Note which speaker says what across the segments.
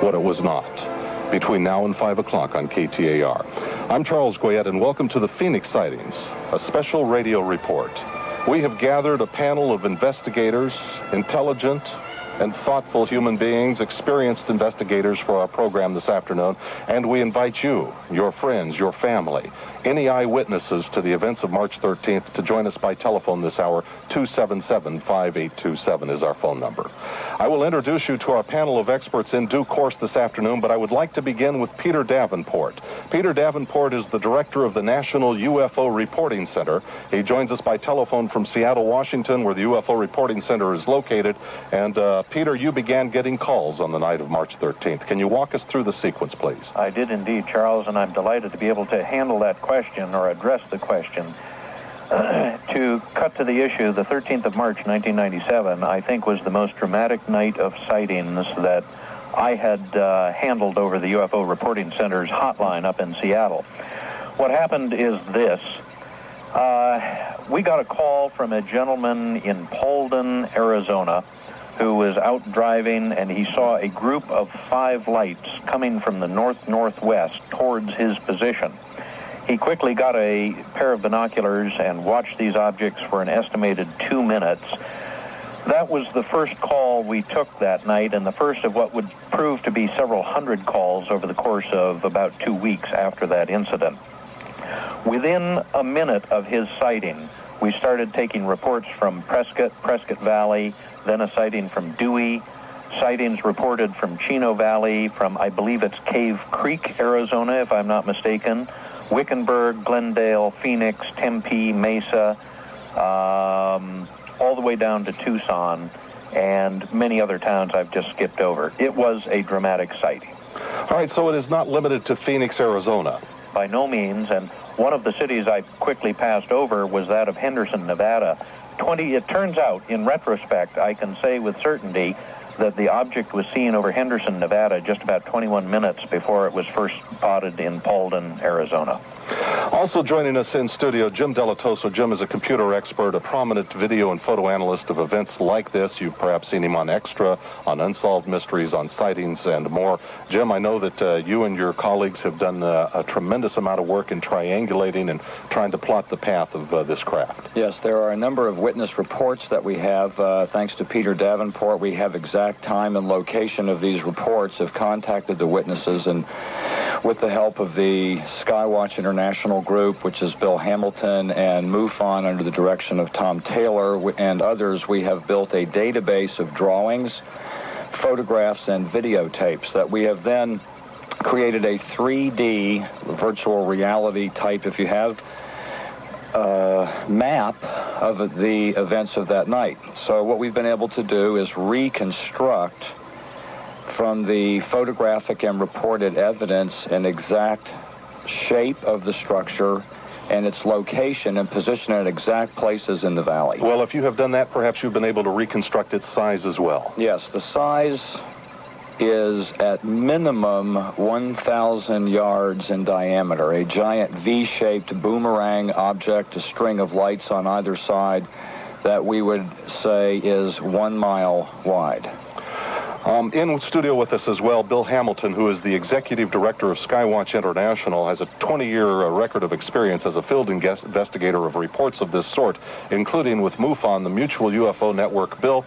Speaker 1: what it was not, between now and 5 o'clock on KTAR. I'm Charles Goyette, and welcome to the Phoenix Sightings, a special radio report. We have gathered a panel of investigators, intelligent and thoughtful human beings, experienced investigators for our program this afternoon, and we invite you, your friends, your family, any eyewitnesses to the events of March 13th to join us by telephone this hour. 277-5827 is our phone number. I will introduce you to our panel of experts in due course this afternoon, but I would like to begin with Peter Davenport. Peter Davenport is the director of the National UFO Reporting Center. He joins us by telephone from Seattle, Washington, where the UFO Reporting Center is located. And Peter, you began getting calls on the night of March 13th. Can you walk us through the sequence, please?
Speaker 2: I did indeed, Charles, and I'm delighted to be able to handle that question or address the question. To cut to the issue, the 13th of March, 1997, I think was the most dramatic night of sightings that I had handled over the UFO Reporting Center's hotline up in Seattle. What happened is this. We got a call from a gentleman in Paulden, Arizona, who was out driving, and he saw a group of 5 lights coming from the north-northwest towards his position. He quickly got a pair of binoculars and watched these objects for an estimated 2 minutes. That was the first call we took that night, and the first of what would prove to be several hundred calls over the course of about 2 weeks after that incident. Within a minute of his sighting, we started taking reports from Prescott Valley, then a sighting from Dewey, sightings reported from Chino Valley, from, I believe it's Cave Creek, Arizona, if I'm not mistaken, Wickenburg, Glendale, Phoenix, Tempe, Mesa, all the way down to Tucson, and many other towns I've just skipped over. It was a dramatic sighting.
Speaker 1: All right, so it is not limited to Phoenix, Arizona.
Speaker 2: By no means, and one of the cities I quickly passed over was that of Henderson, Nevada. It turns out, in retrospect, I can say with certainty that the object was seen over Henderson, Nevada, just about 21 minutes before it was first spotted in Paulden, Arizona.
Speaker 1: Also joining us in studio, Jim Dilettoso. Jim is a computer expert, a prominent video and photo analyst of events like this. You've perhaps seen him on Extra, on Unsolved Mysteries, on Sightings, and more. Jim, I know that you and your colleagues have done a tremendous amount of work in triangulating and trying to plot the path of this craft.
Speaker 3: Yes, there are a number of witness reports that we have. Thanks to Peter Davenport, we have exact time and location of these reports, have contacted the witnesses, and with the help of the Skywatch International Group, which is Bill Hamilton, and MUFON under the direction of Tom Taylor and others, we have built a database of drawings, photographs, and videotapes that we have then created a 3D virtual reality type, if you have, map of the events of that night. So what we've been able to do is reconstruct from the photographic and reported evidence an exact shape of the structure and its location and position at exact places in the valley.
Speaker 1: Well, if you have done that, perhaps you've been able to reconstruct its size as well.
Speaker 3: Yes, the size is at minimum 1,000 yards in diameter, a giant V-shaped boomerang object, a string of lights on either side that we would say is 1 mile wide.
Speaker 1: In studio with us as well, Bill Hamilton, who is the executive director of Skywatch International, has a 20-year record of experience as a field investigator of reports of this sort, including with MUFON, the Mutual UFO Network. Bill,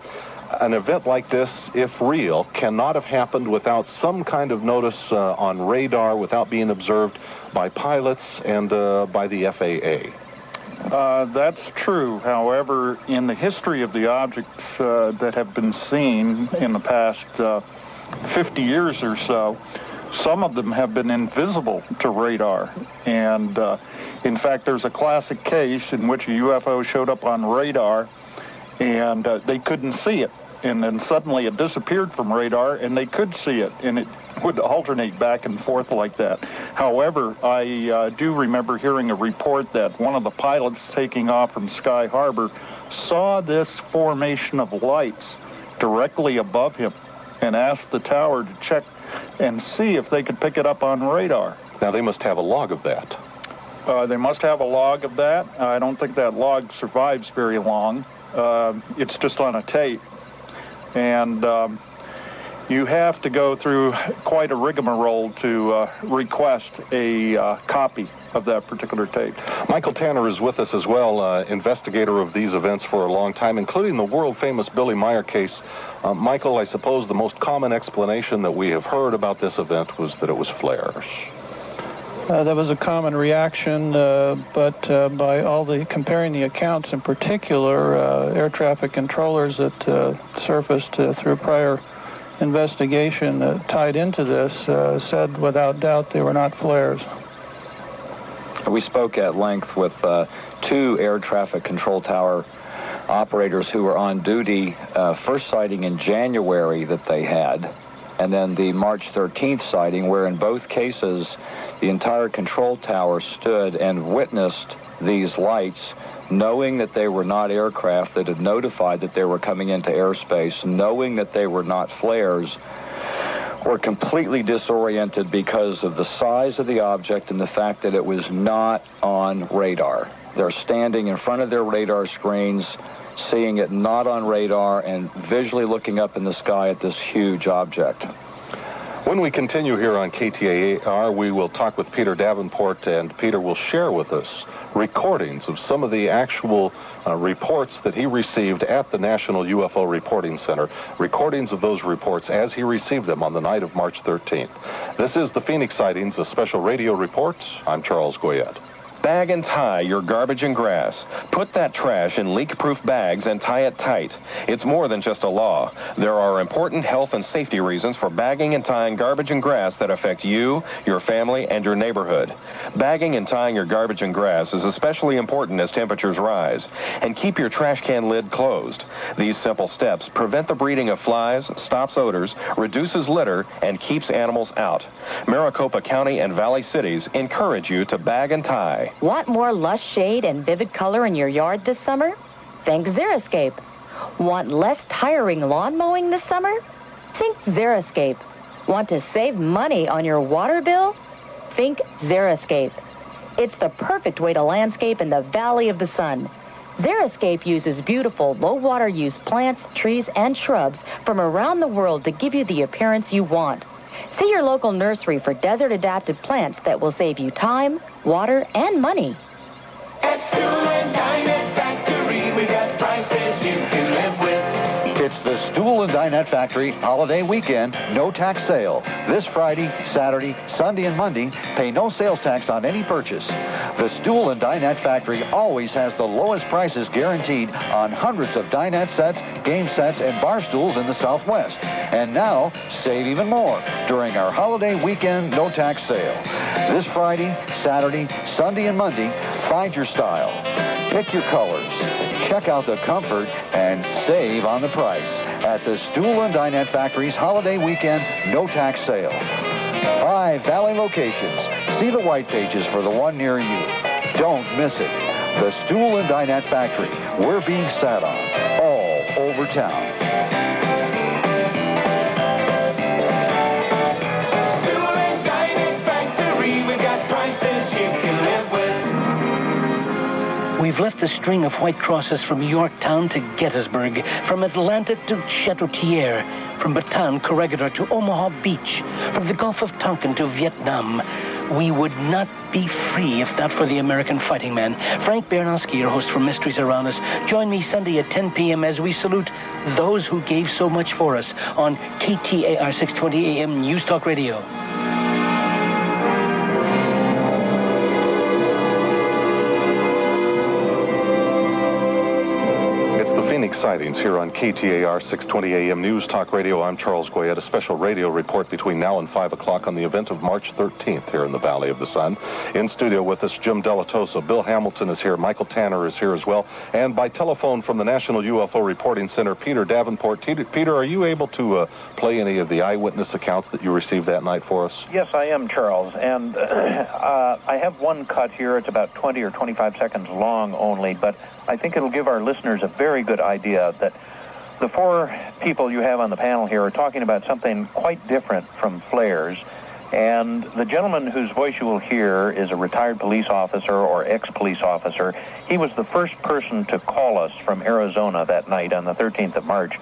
Speaker 1: an event like this, if real, cannot have happened without some kind of notice on radar, without being observed by pilots and by the FAA.
Speaker 4: That's true. However, in the history of the objects that have been seen in the past 50 years or so, some of them have been invisible to radar. And in fact, there's a classic case in which a UFO showed up on radar and they couldn't see it. And then suddenly it disappeared from radar and they could see it. And it would alternate back and forth like that. However, I do remember hearing a report that one of the pilots taking off from Sky Harbor saw this formation of lights directly above him and asked the tower to check and see if they could pick it up on radar.
Speaker 1: Now, they must have a log of that.
Speaker 4: They must have a log of that. I don't think that log survives very long. It's just on a tape. And you have to go through quite a rigmarole to request a copy of that particular tape.
Speaker 1: Michael Tanner is with us as well, investigator of these events for a long time, including the world-famous Billy Meyer case. Michael, I suppose the most common explanation that we have heard about this event was that it was flares.
Speaker 5: That was a common reaction, but by all the comparing the accounts, in particular, air traffic controllers that surfaced through prior investigation tied into this said without doubt they were not flares.
Speaker 3: We spoke at length with two air traffic control tower operators who were on duty, first sighting in January that they had, and then the March 13th sighting, where in both cases the entire control tower stood and witnessed these lights, knowing that they were not aircraft that had notified that they were coming into airspace, knowing that they were not flares, were completely disoriented because of the size of the object and the fact that it was not on radar. They're standing in front of their radar screens, seeing it not on radar, and visually looking up in the sky at this huge object.
Speaker 1: When we continue here on KTAR, we will talk with Peter Davenport, and Peter will share with us recordings of some of the actual reports that he received at the National UFO Reporting Center, recordings of those reports as he received them on the night of March 13th. This is the Phoenix Sightings, a special radio report. I'm Charles Goyette.
Speaker 6: Bag and tie your garbage and grass. Put that trash in leak-proof bags and tie it tight. It's more than just a law. There are important health and safety reasons for bagging and tying garbage and grass that affect you, your family, and your neighborhood. Bagging and tying your garbage and grass is especially important as temperatures rise. And keep your trash can lid closed. These simple steps prevent the breeding of flies, stops odors, reduces litter, and keeps animals out. Maricopa County and Valley cities encourage you to bag and tie.
Speaker 7: Want more lush shade and vivid color in your yard this summer? Think Xeriscape. Want less tiring lawn mowing this summer? Think Xeriscape. Want to save money on your water bill? Think Xeriscape. It's the perfect way to landscape in the Valley of the Sun. Xeriscape uses beautiful, low-water use plants, trees, and shrubs from around the world to give you the appearance you want. See your local nursery for desert-adapted plants that will save you time, water, and money.
Speaker 8: At Stool and Dinette Factory, we got prices you can live with.
Speaker 9: It's the Stool and Dinette Factory Holiday Weekend No Tax Sale. This Friday, Saturday, Sunday, and Monday, pay no sales tax on any purchase. The Stool and Dinette Factory always has the lowest prices guaranteed on hundreds of dinette sets, game sets, and bar stools in the Southwest. And now, save even more during our Holiday Weekend No Tax Sale. This Friday, Saturday, Sunday, and Monday, find your style. Pick your colors. Check out the comfort and save on the price at the Stool and Dinette Factory's Holiday Weekend No Tax Sale. 5 Valley locations. See the white pages for the one near you. Don't miss it. The Stool and Dinette Factory. We're being sat on all over town.
Speaker 8: Stool and Dinette Factory, we got prices you can live with.
Speaker 10: We've left a string of white crosses from Yorktown to Gettysburg, from Atlanta to Chateau-Thierry, from Bataan, Corregidor to Omaha Beach, from the Gulf of Tonkin to Vietnam. We would not be free if not for the American fighting man. Frank Bernowski, your host for Mysteries Around Us. Join me Sunday at 10 p.m. as we salute those who gave so much for us on KTAR 620 AM News Talk Radio.
Speaker 1: Phoenix Sightings here on KTAR 620 AM News Talk Radio. I'm Charles Goyette. A special radio report between now and 5 o'clock on the event of March 13th here in the Valley of the Sun. In studio with us, Jim Dilettoso. Bill Hamilton is here. Michael Tanner is here as well. And by telephone from the National UFO Reporting Center, Peter Davenport. Peter, are you able to play any of the eyewitness accounts that you received that night for us?
Speaker 2: Yes, I am, Charles. And I have one cut here. It's about 20 or 25 seconds long only, but I think it'll give our listeners a very good idea that the 4 people you have on the panel here are talking about something quite different from flares. And the gentleman whose voice you will hear is a retired police officer or ex-police officer. He was the first person to call us from Arizona that night on the 13th of March.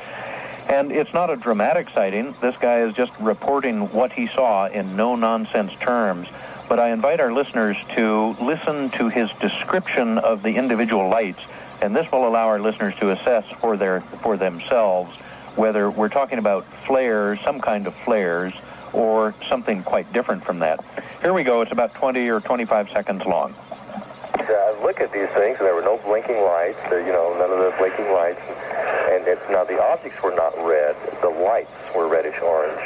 Speaker 2: And it's not a dramatic sighting. This guy is just reporting what he saw in no-nonsense terms. But I invite our listeners to listen to his description of the individual lights, and this will allow our listeners to assess for themselves whether we're talking about flares, some kind of flares, or something quite different from that. Here we go. It's about 20 or 25 seconds long.
Speaker 11: I look at these things, and there were no blinking lights, none of the blinking lights. And now the objects were not red. The lights were reddish-orange.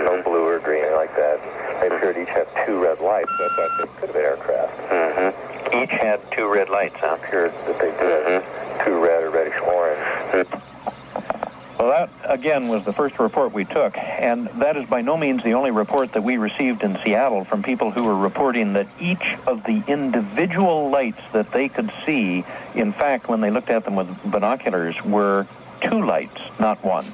Speaker 11: No blue or green like that. They appeared to each have two red lights. That's why I said it could have been aircraft.
Speaker 2: Each had two red lights, huh?
Speaker 11: It appeared that they did. Two red or reddish-orange.
Speaker 2: Well, that, again, was the first report we took, and that is by no means the only report that we received in Seattle from people who were reporting that each of the individual lights that they could see, in fact, when they looked at them with binoculars, were two lights, not one.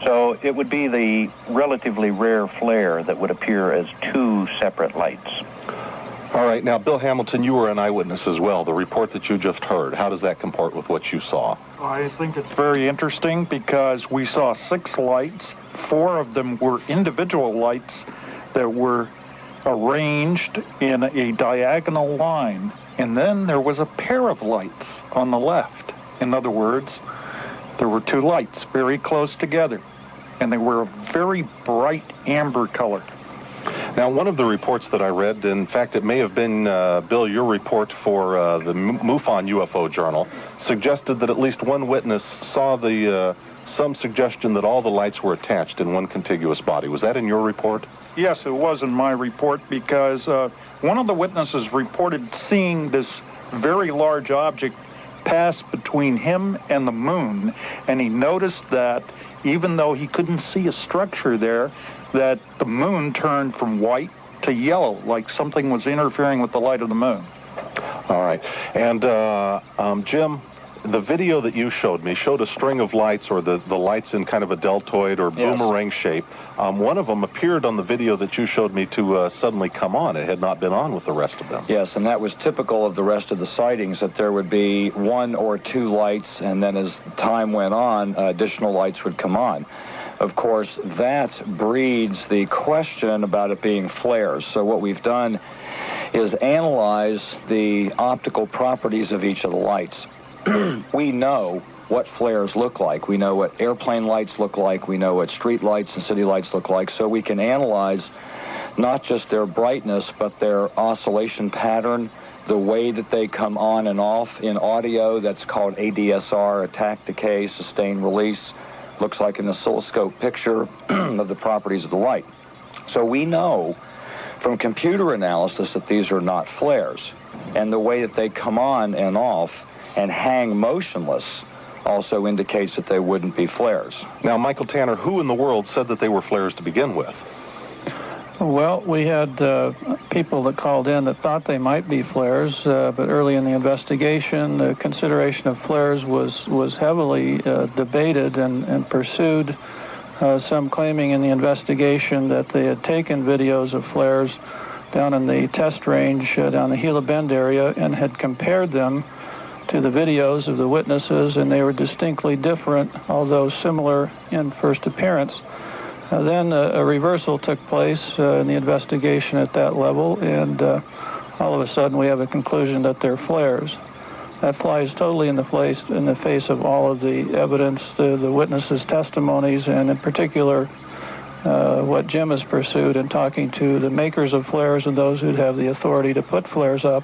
Speaker 2: So it would be the relatively rare flare that would appear as two separate lights.
Speaker 1: All right, now, Bill Hamilton, you were an eyewitness as well. The report that you just heard, how does that comport with what you saw?
Speaker 4: I think it's very interesting because we saw 6 lights. 4 of them were individual lights that were arranged in a diagonal line. And then there was a pair of lights on the left. In other words, there were 2 lights very close together, and they were a very bright amber color.
Speaker 1: Now, one of the reports that I read, in fact, it may have been, Bill, your report for the MUFON UFO Journal, suggested that at least one witness saw some suggestion that all the lights were attached in one contiguous body. Was that in your report?
Speaker 4: Yes, it was in my report because one of the witnesses reported seeing this very large object pass between him and the moon, and he noticed that even though he couldn't see a structure there, that the moon turned from white to yellow, like something was interfering with the light of the moon.
Speaker 1: All right. And, Jim, the video that you showed me showed a string of lights, or the lights in kind of a deltoid or boomerang shape. One of them appeared on the video that you showed me to suddenly come on. It had not been on with the rest of them.
Speaker 3: Yes, and that was typical of the rest of the sightings, that there would be 1 or 2 lights, and then as time went on, additional lights would come on. Of course, that breeds the question about it being flares. So what we've done is analyze the optical properties of each of the lights. We know what flares look like. We know what airplane lights look like. We know what street lights and city lights look like. So we can analyze not just their brightness, but their oscillation pattern, the way that they come on and off. In audio, that's called ADSR, attack, decay, sustain, release. Looks like an oscilloscope picture of the properties of the light. So we know from computer analysis that these are not flares. And the way that they come on and off and hang motionless also indicates that they wouldn't be flares.
Speaker 1: Now, Michael Tanner, who in the world said that they were flares to begin with?
Speaker 5: Well, we had people that called in that thought they might be flares, but early in the investigation, the consideration of flares was heavily debated and pursued. Some claiming in the investigation that they had taken videos of flares down in the test range down the Gila Bend area and had compared them to the videos of the witnesses, and they were distinctly different, although similar in first appearance. Then a reversal took place in the investigation at that level, and all of a sudden we have a conclusion that they're flares. That flies totally in the face of all of the evidence, the witnesses' testimonies, and in particular what Jim has pursued in talking to the makers of flares and those who'd have the authority to put flares up.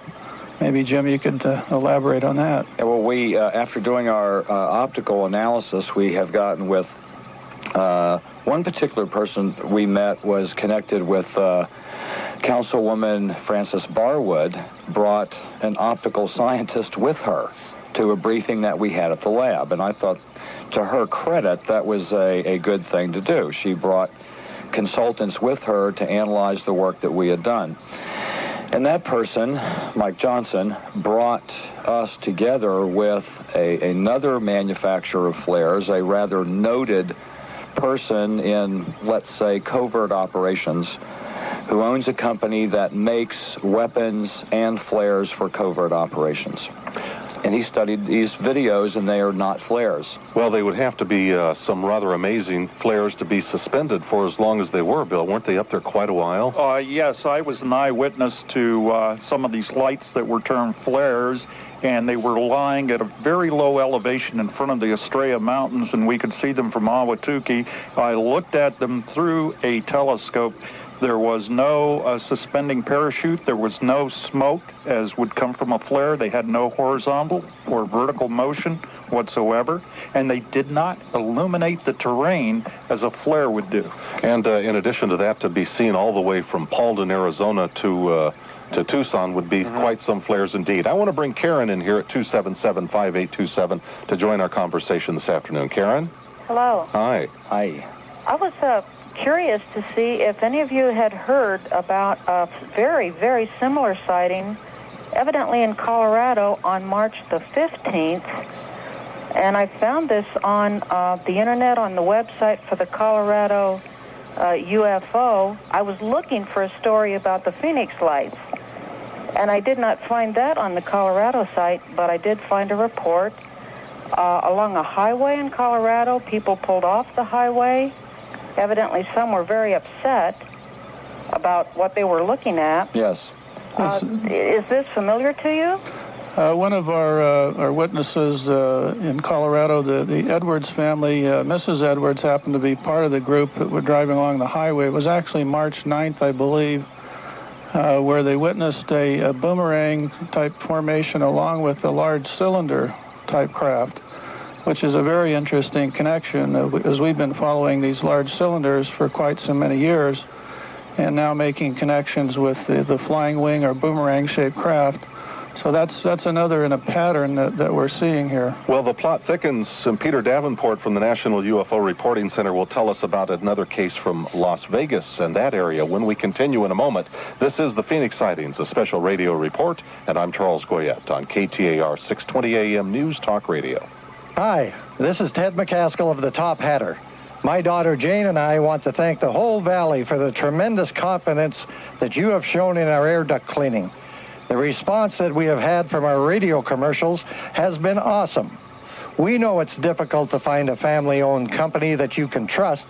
Speaker 5: Maybe, Jim, you could elaborate on that.
Speaker 3: Yeah, well, we, after doing our optical analysis, we have gotten with one particular person we met was connected with Councilwoman Frances Barwood, brought an optical scientist with her to a briefing that we had at the lab. And I thought, to her credit, that was a good thing to do. She brought consultants with her to analyze the work that we had done. And that person, Mike Johnson, brought us together with another manufacturer of flares, a rather noted person in, let's say, covert operations, who owns a company that makes weapons and flares for covert operations. And he studied these videos, and they are not flares.
Speaker 1: Well, they would have to be some rather amazing flares to be suspended for as long as they were, Bill. Weren't they up there quite a while?
Speaker 4: Yes, I was an eyewitness to some of these lights that were termed flares, and they were lying at a very low elevation in front of the Estrella Mountains, and we could see them from Ahwatukee. I looked at them through a telescope. There was no suspending parachute. There was no smoke, as would come from a flare. They had no horizontal or vertical motion whatsoever, and they did not illuminate the terrain as a flare would do.
Speaker 1: And in addition to that, to be seen all the way from Paulden, Arizona to Tucson would be quite some flares indeed. I want to bring Karen in here at 277-5827 to join our conversation this afternoon. Karen?
Speaker 12: Hello.
Speaker 1: Hi.
Speaker 3: Hi.
Speaker 12: I was curious to see if any of you had heard about a very, very similar sighting, evidently in Colorado on March the 15th. And I found this on the internet, on the website for the Colorado UFO. I was looking for a story about the Phoenix lights, and I did not find that on the Colorado site, but I did find a report along a highway in Colorado. People pulled off the highway. Evidently, some were very upset about what they were looking at.
Speaker 3: Yes.
Speaker 12: Is this familiar to you?
Speaker 5: One of our witnesses in Colorado, the Edwards family, Mrs. Edwards happened to be part of the group that were driving along the highway. It was actually March 9th, I believe, where they witnessed a boomerang-type formation along with a large cylinder-type craft, which is a very interesting connection, as we've been following these large cylinders for quite so many years, and now making connections with the flying wing or boomerang-shaped craft. So that's another in a pattern that we're seeing here.
Speaker 1: Well, the plot thickens, and Peter Davenport from the National UFO Reporting Center will tell us about another case from Las Vegas and that area when we continue in a moment. This is the Phoenix Sightings, a special radio report, and I'm Charles Goyette on KTAR 620 AM News Talk Radio.
Speaker 13: Hi, this is Ted McCaskill of the Top Hatter. My daughter Jane and I want to thank the whole valley for the tremendous confidence that you have shown in our air duct cleaning. The response that we have had from our radio commercials has been awesome. We know it's difficult to find a family-owned company that you can trust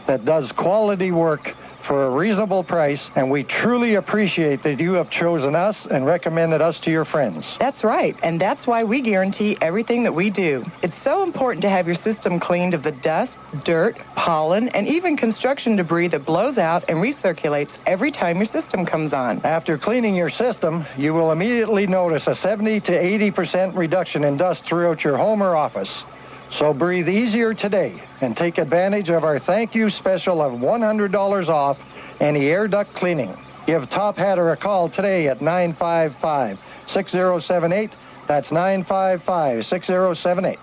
Speaker 13: that does quality work for a reasonable price, and we truly appreciate that you have chosen us and recommended us to your friends.
Speaker 14: That's right, and that's why we guarantee everything that we do. It's so important to have your system cleaned of the dust, dirt, pollen, and even construction debris that blows out and recirculates every time your system comes on.
Speaker 13: After cleaning your system, you will immediately notice a 70 to 80% reduction in dust throughout your home or office. So breathe easier today and take advantage of our thank you special of $100 off any air duct cleaning. Give Top Hatter a call today at 955-6078. That's 955-6078.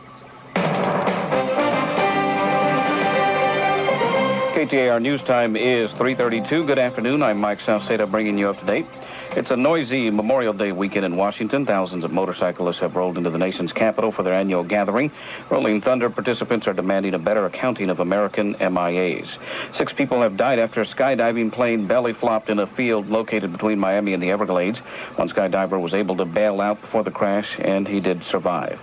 Speaker 15: KTAR News Time is 3:32. Good afternoon. I'm Mike Salcedo bringing you up to date. It's a noisy Memorial Day weekend in Washington. Thousands of motorcyclists have rolled into the nation's capital for their annual gathering. Rolling Thunder participants are demanding a better accounting of American MIAs. 6 people have died after a skydiving plane belly flopped in a field located between Miami and the Everglades. One skydiver was able to bail out before the crash, and he did survive.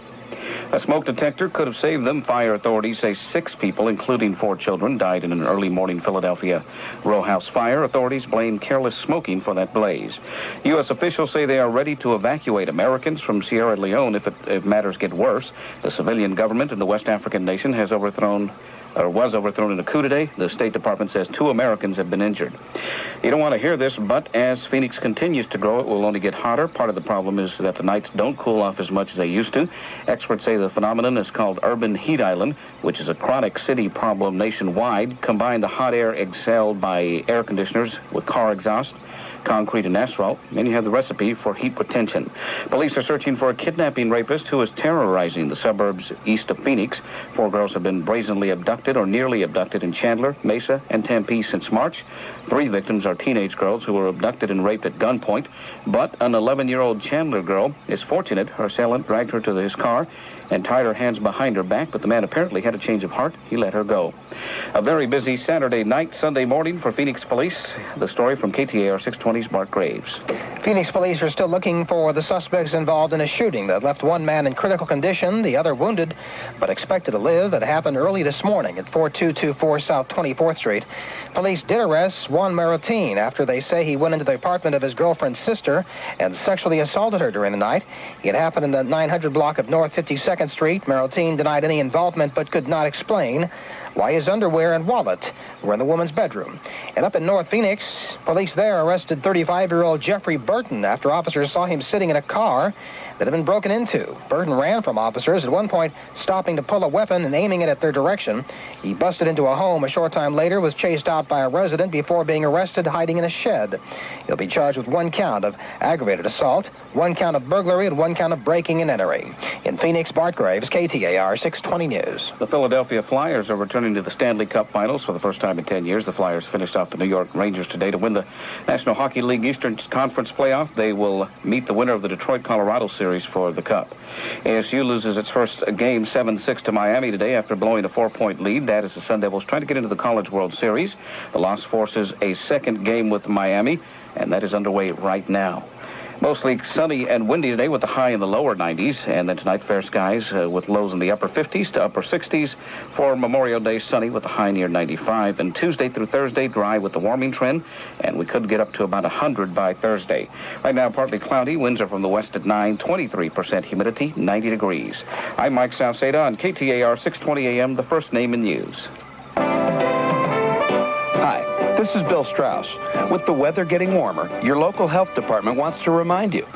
Speaker 15: A smoke detector could have saved them. Fire authorities say 6 people, including 4 children, died in an early morning Philadelphia row house fire. Authorities blame careless smoking for that blaze. U.S. officials say they are ready to evacuate Americans from Sierra Leone if matters get worse. The civilian government in the West African nation was overthrown in a coup today. The State Department says 2 Americans have been injured. You don't want to hear this, but as Phoenix continues to grow, it will only get hotter. Part of the problem is that the nights don't cool off as much as they used to. Experts say the phenomenon is called urban heat island, which is a chronic city problem nationwide. Combine the hot air exhaled by air conditioners with car exhaust, concrete and asphalt, and you have the recipe for heat retention. Police are searching for a kidnapping rapist who is terrorizing the suburbs east of Phoenix. 4 girls have been brazenly abducted or nearly abducted in Chandler, Mesa, and Tempe since March. 3 victims are teenage girls who were abducted and raped at gunpoint, but an 11-year-old Chandler girl is fortunate. Her assailant dragged her to his car and tied her hands behind her back, but the man apparently had a change of heart. He let her go. A very busy Saturday night, Sunday morning for Phoenix police. The story from KTAR 620's Mark Graves.
Speaker 16: Phoenix police are still looking for the suspects involved in a shooting that left one man in critical condition, the other wounded, but expected to live. It happened early this morning at 4224 South 24th Street. Police did arrest Juan Marotin after they say he went into the apartment of his girlfriend's sister and sexually assaulted her during the night. It happened in the 900 block of North 52nd Street. Marotin denied any involvement but could not explain why his underwear and wallet were in the woman's bedroom. And up in North Phoenix, police there arrested 35-year-old Jeffrey Burton after officers saw him sitting in a car that had been broken into. Burton ran from officers, at one point stopping to pull a weapon and aiming it at their direction. He busted into a home a short time later, was chased out by a resident before being arrested hiding in a shed. He'll be charged with 1 count of aggravated assault, 1 count of burglary, and 1 count of breaking and entering. In Phoenix, Bart Graves, KTAR 620 News.
Speaker 15: The Philadelphia Flyers are returning to the Stanley Cup Finals for the first time in 10 years. The Flyers finished off the New York Rangers today to win the National Hockey League Eastern Conference playoff. They will meet the winner of the Detroit-Colorado series for the Cup. ASU loses its first game 7-6 to Miami today after blowing a 4-point lead. That is the Sun Devils trying to get into the College World Series. The loss forces a second game with Miami, and that is underway right now. Mostly sunny and windy today with the high in the lower 90s. And then tonight, fair skies with lows in the upper 50s to upper 60s. For Memorial Day, sunny with the high near 95. And Tuesday through Thursday, dry with the warming trend. And we could get up to about 100 by Thursday. Right now, partly cloudy. Winds are from the west at 9, 23% humidity, 90 degrees. I'm Mike Salceda on KTAR 620 AM, the first name in news.
Speaker 17: Hi, this is Bill Strauss. With the weather getting warmer, your local health department wants to remind you,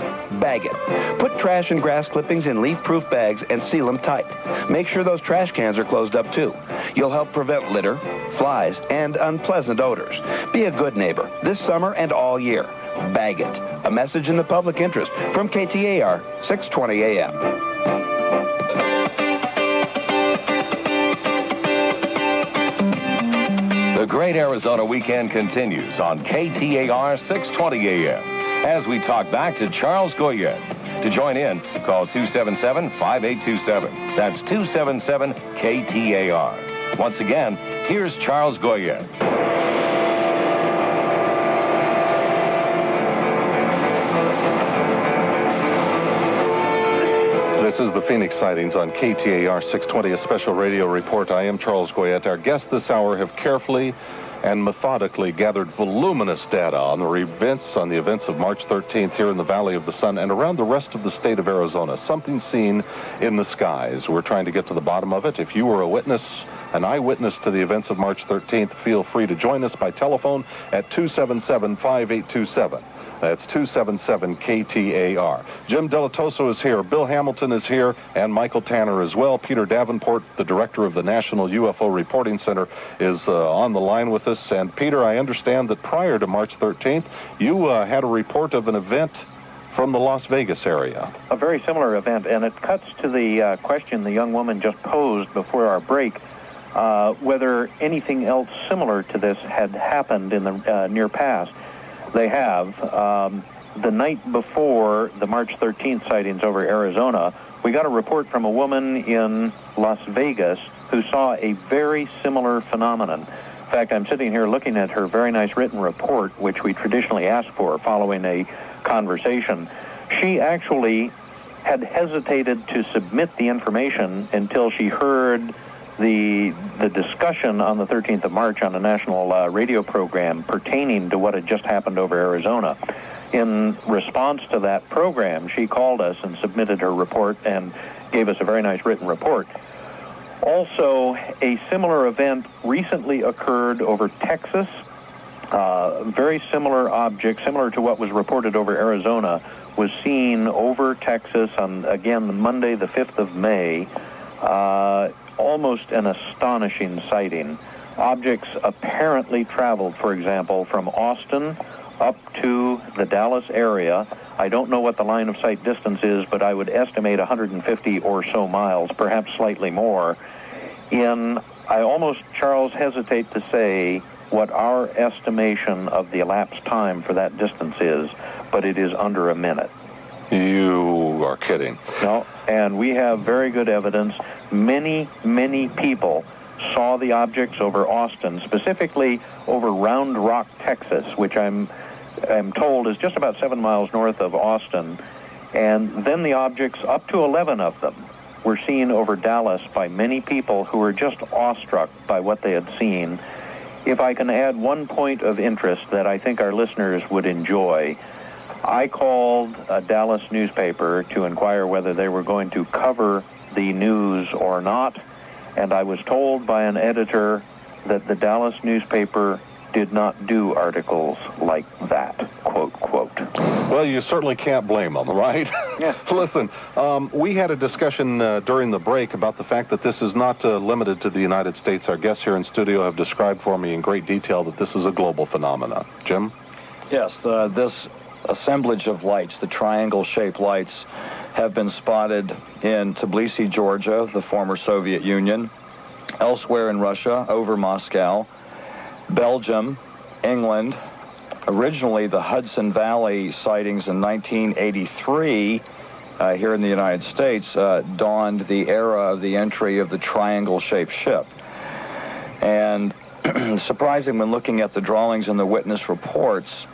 Speaker 17: bag it. Put trash and grass clippings in leaf-proof bags and seal them tight. Make sure those trash cans are closed up too. You'll help prevent litter, flies, and unpleasant odors. Be a good neighbor this summer and all year. Bag it. A message in the public interest from KTAR 620 AM.
Speaker 18: The Great Arizona Weekend continues on KTAR 620 AM. As we talk back to Charles Goyette. To join in, call 277-5827. That's 277-KTAR. Once again, here's Charles Goyette.
Speaker 1: This is the Phoenix sightings on KTAR 620, a special radio report. I am Charles Goyette. Our guests this hour have carefully and methodically gathered voluminous data on the events of March 13th here in the Valley of the Sun and around the rest of the state of Arizona. Something seen in the skies. We're trying to get to the bottom of it. If you were a witness, an eyewitness to the events of March 13th, feel free to join us by telephone at 277-5827. That's 277-KTAR. Jim Dilettoso is here. Bill Hamilton is here. And Michael Tanner as well. Peter Davenport, the director of the National UFO Reporting Center, is on the line with us. And Peter, I understand that prior to March 13th, you had a report of an event from the Las Vegas area.
Speaker 2: A very similar event, and it cuts to the question the young woman just posed before our break, whether anything else similar to this had happened in the near past. They have. The night before the March 13th sightings over Arizona, we got a report from a woman in Las Vegas who saw a very similar phenomenon. In fact, I'm sitting here looking at her very nice written report, which we traditionally ask for following a conversation. She actually had hesitated to submit the information until she heard the discussion on the 13th of March on a national radio program pertaining to what had just happened over Arizona. In response to that program, she called us and submitted her report and gave us a very nice written report. Also, a similar event recently occurred over Texas. Very similar object, similar to what was reported over Arizona, was seen over Texas on, again, Monday, the 5th of May. Almost an astonishing sighting. Objects apparently traveled, for example, from Austin up to the Dallas area. I don't know what the line of sight distance is, but I would estimate 150 or so miles, perhaps slightly more. I almost, Charles, hesitate to say what our estimation of the elapsed time for that distance is, but it is under a minute.
Speaker 1: You are kidding.
Speaker 2: No, and we have very good evidence. Many, many people saw the objects over Austin, specifically over Round Rock, Texas, which I'm told is just about 7 miles north of Austin. And then the objects, up to 11 of them, were seen over Dallas by many people who were just awestruck by what they had seen. If I can add one point of interest that I think our listeners would enjoy, I called a Dallas newspaper to inquire whether they were going to cover the news or not, and I was told by an editor that the Dallas newspaper did not do articles like that, quote, quote.
Speaker 1: Well, you certainly can't blame them, right?
Speaker 2: Yeah.
Speaker 1: Listen, we had a discussion during the break about the fact that this is not limited to the United States. Our guests here in studio have described for me in great detail that this is a global phenomenon. Jim?
Speaker 3: Yes, this assemblage of lights, the triangle-shaped lights, have been spotted in Tbilisi, Georgia, the former Soviet Union, elsewhere in Russia, over Moscow, Belgium, England. Originally, the Hudson Valley sightings in 1983 here in the United States dawned the era of the entry of the triangle-shaped ship. And surprising when looking at the drawings in the witness reports,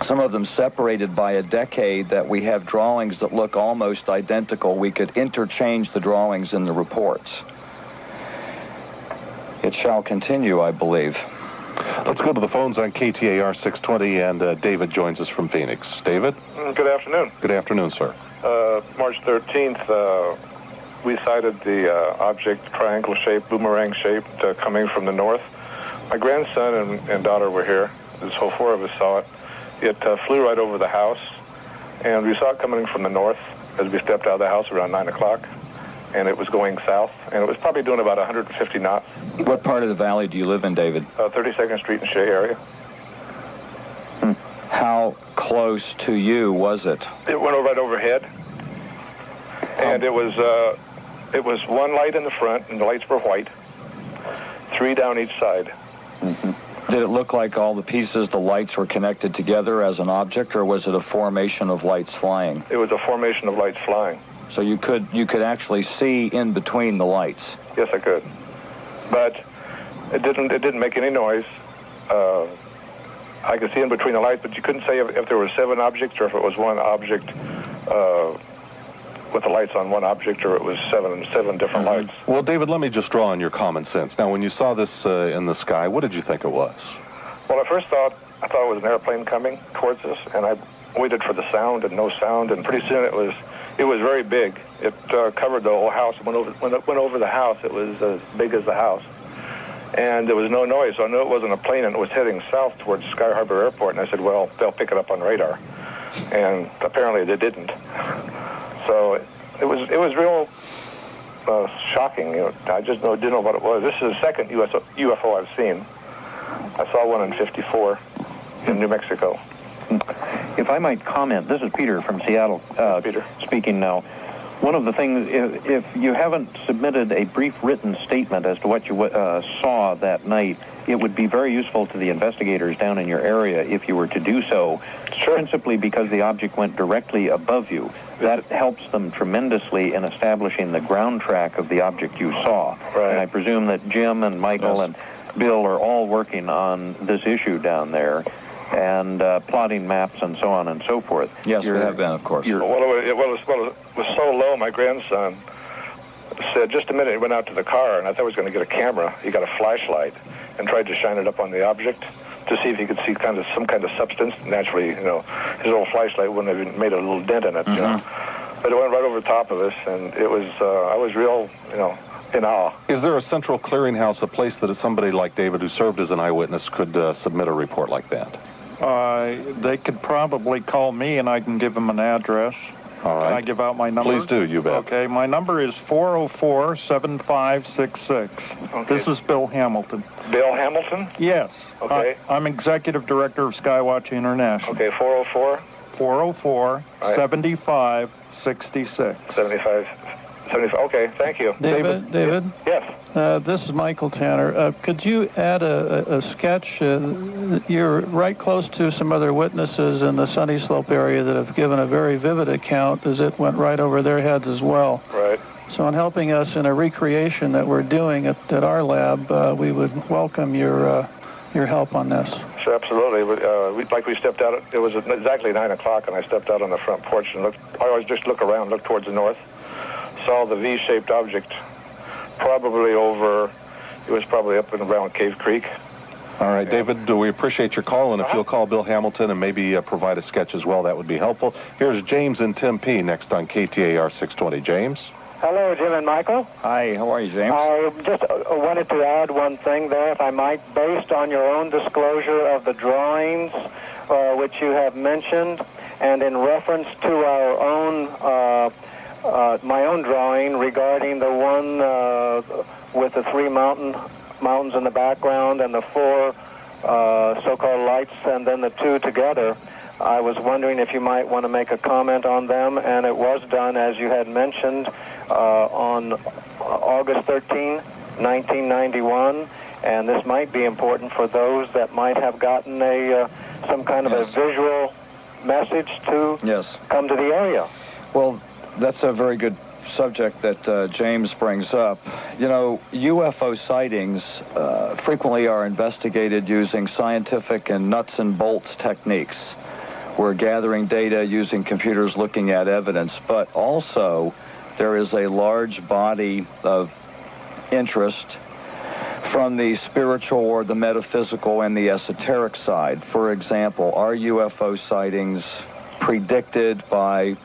Speaker 3: some of them separated by a decade, that we have drawings that look almost identical. We could interchange the drawings in the reports. It shall continue, I believe.
Speaker 1: Let's go to the phones on KTAR 620, and David joins us from Phoenix. David?
Speaker 19: Good afternoon.
Speaker 1: Good afternoon, sir.
Speaker 19: March 13th, we sighted the object, triangle-shaped, boomerang-shaped, coming from the north. My grandson and daughter were here. So 4 of us saw it. It flew right over the house, and we saw it coming from the north as we stepped out of the house around 9 o'clock, and it was going south, and it was probably doing about 150 knots.
Speaker 3: What part of the valley do you live in, David?
Speaker 19: 32nd Street and Shea area.
Speaker 3: How close to you was it?
Speaker 19: It went right overhead, and it was one light in the front, and the lights were white, 3 down each side.
Speaker 3: Mm-hmm. Did it look like all the pieces, the lights, were connected together as an object, or was it a formation of lights flying?
Speaker 19: It was a formation of lights flying.
Speaker 3: So you could actually see in between the lights?
Speaker 19: Yes, I could. But it didn't make any noise. I could see in between the lights, but you couldn't say if there were 7 objects or if it was one object with the lights on one object, or it was seven different lights.
Speaker 1: Well, David, let me just draw on your common sense. Now, when you saw this in the sky, what did you think it was?
Speaker 19: Well, I thought it was an airplane coming towards us, and I waited for the sound and no sound, and pretty soon it was very big. It covered the whole house. When it went over the house, it was as big as the house. And there was no noise, so I knew it wasn't a plane, and it was heading south towards Sky Harbor Airport, and I said, well, they'll pick it up on radar. And apparently they didn't. So it was real shocking. I just didn't know what it was. This is the second UFO I've seen. I saw one in '54 in New Mexico.
Speaker 2: If I might comment, this is Peter from Seattle
Speaker 19: Peter
Speaker 2: speaking now. One of the things, if you haven't submitted a brief written statement as to what you saw that night, it would be very useful to the investigators down in your area if you were to do so, principally because the object went directly above you. That helps them tremendously in establishing the ground track of the object you saw.
Speaker 19: Right.
Speaker 2: And I presume that Jim and Michael and Bill are all working on this issue down there, and plotting maps and so on and so forth.
Speaker 3: Yes, we have been, of course.
Speaker 19: Well, it was so low, my grandson said, just a minute, he went out to the car, and I thought he was going to get a camera. He got a flashlight and tried to shine it up on the object to see if he could see some kind of substance. Naturally, his little flashlight wouldn't have even made a little dent in it, But it went right over the top of us, and it was, I was real, in awe.
Speaker 1: Is there a central clearinghouse, a place that somebody like David, who served as an eyewitness, could submit a report like that?
Speaker 4: They could probably call me, and I can give them an address.
Speaker 1: All right.
Speaker 4: Can I give out my number?
Speaker 1: Please do, you bet.
Speaker 4: Okay, my number is 404-7566.
Speaker 19: Okay.
Speaker 4: This is Bill Hamilton.
Speaker 19: Bill Hamilton?
Speaker 4: Yes.
Speaker 19: Okay.
Speaker 4: I'm Executive Director of Skywatch International.
Speaker 19: Okay, 404?
Speaker 4: 404-7566.
Speaker 19: 7566. 75. Okay, thank you.
Speaker 5: David?
Speaker 19: Yes.
Speaker 5: This is Michael Tanner. Could you add a sketch? You're right close to some other witnesses in the Sunny Slope area that have given a very vivid account as it went right over their heads as well.
Speaker 19: Right.
Speaker 5: So in helping us in a recreation that we're doing at our lab, we would welcome your help on this.
Speaker 19: Sure, absolutely. We stepped out. It was exactly 9 o'clock, and I stepped out on the front porch and looked. I always just look around, look towards the north. Saw the V-shaped object, probably over. It was probably up and around Cave Creek.
Speaker 1: All right, David, we appreciate your call, and if you'll call Bill Hamilton and maybe provide a sketch as well, that would be helpful. Here's James in Tempe next on KTAR 620. James?
Speaker 20: Hello, Jim and Michael.
Speaker 3: Hi, how are you, James?
Speaker 20: I just wanted to add one thing there, if I might, based on your own disclosure of the drawings which you have mentioned, and in reference to our own, my own drawing regarding the one with the three mountains in the background and the four so-called lights and then the two together. I was wondering if you might want to make a comment on them, and it was done, as you had mentioned, on August 13, 1991, and this might be important for those that might have gotten some kind of a visual message to come to the area.
Speaker 3: Well, that's a very good subject that James brings up. You know, UFO sightings frequently are investigated using scientific and nuts and bolts techniques. We're gathering data using computers, looking at evidence, but also there is a large body of interest from the spiritual or the metaphysical and the esoteric side. For example, are UFO sightings predicted by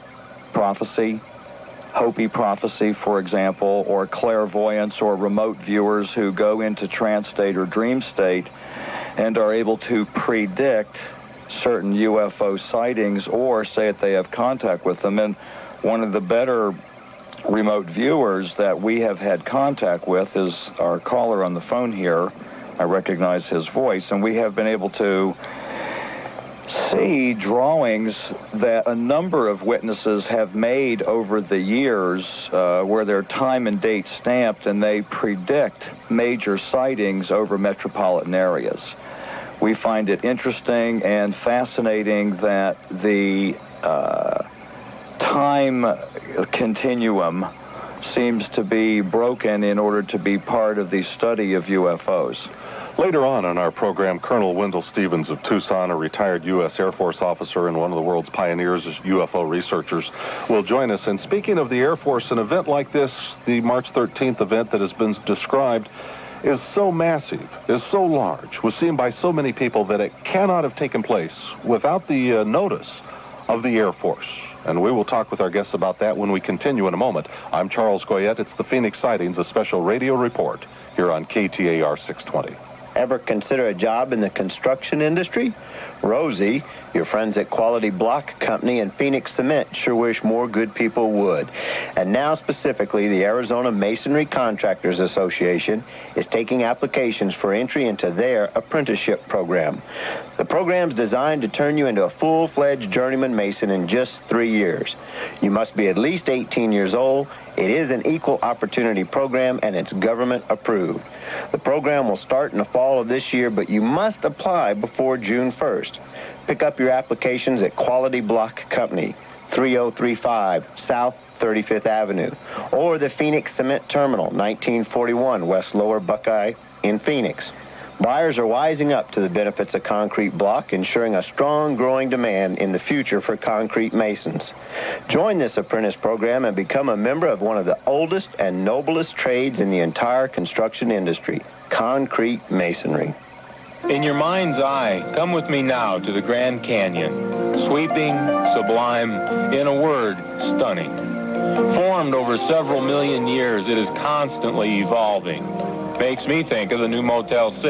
Speaker 3: prophecy, Hopi prophecy, for example, or clairvoyance or remote viewers who go into trance state or dream state and are able to predict certain UFO sightings or say that they have contact with them? And one of the better remote viewers that we have had contact with is our caller on the phone here. I recognize his voice, and we have been able to see drawings that a number of witnesses have made over the years where they're time and date stamped, and they predict major sightings over metropolitan areas. We find it interesting and fascinating that the time continuum seems to be broken in order to be part of the study of UFOs.
Speaker 1: Later on in our program, Colonel Wendell Stevens of Tucson, a retired U.S. Air Force officer and one of the world's pioneers as UFO researchers, will join us. And speaking of the Air Force, an event like this, the March 13th event that has been described, is so massive, is so large, was seen by so many people that it cannot have taken place without the notice of the Air Force. And we will talk with our guests about that when we continue in a moment. I'm Charles Goyette. It's the Phoenix Sightings, a special radio report here on KTAR 620.
Speaker 21: Ever consider a job in the construction industry? Rosie, your friends at Quality Block Company and Phoenix Cement sure wish more good people would. And now specifically, the Arizona Masonry Contractors Association is taking applications for entry into their apprenticeship program. The program's designed to turn you into a full-fledged journeyman mason in just 3 years. You must be at least 18 years old. It is an equal opportunity program, and it's government approved. The program will start in the fall of this year, but you must apply before June 1st. Pick up your applications at Quality Block Company, 3035 South 35th Avenue, or the Phoenix Cement Terminal, 1941 West Lower Buckeye in Phoenix. Buyers are wising up to the benefits of concrete block, ensuring a strong growing demand in the future for concrete masons. Join this apprentice program and become a member of one of the oldest and noblest trades in the entire construction industry, concrete masonry.
Speaker 22: In your mind's eye, come with me now to the Grand Canyon. Sweeping, sublime, in a word, stunning. Formed over several million years, it is constantly evolving. Makes me think of the new Motel 6.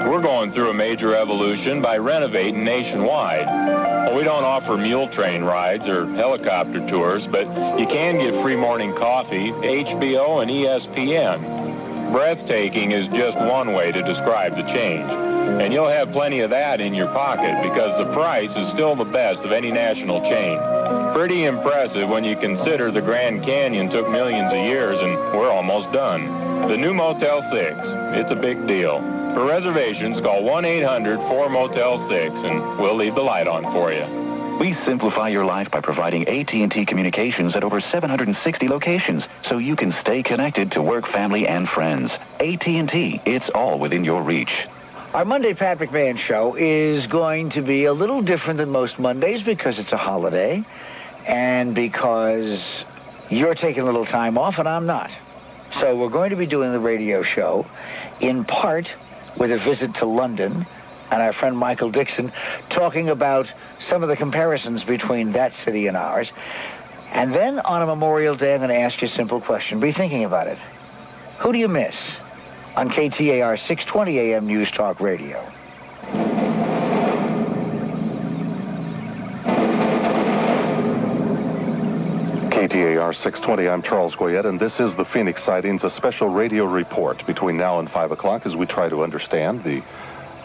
Speaker 22: We're going through a major evolution by renovating nationwide. Well, we don't offer mule train rides or helicopter tours, but you can get free morning coffee, HBO, and ESPN. Breathtaking is just one way to describe the change. And you'll have plenty of that in your pocket because the price is still the best of any national chain. Pretty impressive when you consider the Grand Canyon took millions of years and we're almost done. The new Motel 6, it's a big deal. For reservations, call 1-800-4-MOTEL-6 and we'll leave the light on for you.
Speaker 6: We simplify your life by providing AT&T communications at over 760 locations so you can stay connected to work, family, and friends. AT&T, it's all within your reach.
Speaker 7: Our Monday Pat McMahon show is going to be a little different than most Mondays because it's a holiday and because you're taking a little time off and I'm not. So we're going to be doing the radio show in part with a visit to London and our friend Michael Dixon talking about some of the comparisons between that city and ours. And then on a Memorial Day, I'm going to ask you a simple question. Be thinking about it. Who do you miss on KTAR 620 AM News Talk Radio?
Speaker 1: KTAR 620, I'm Charles Goyette, and this is the Phoenix Sightings, a special radio report between now and 5 o'clock as we try to understand the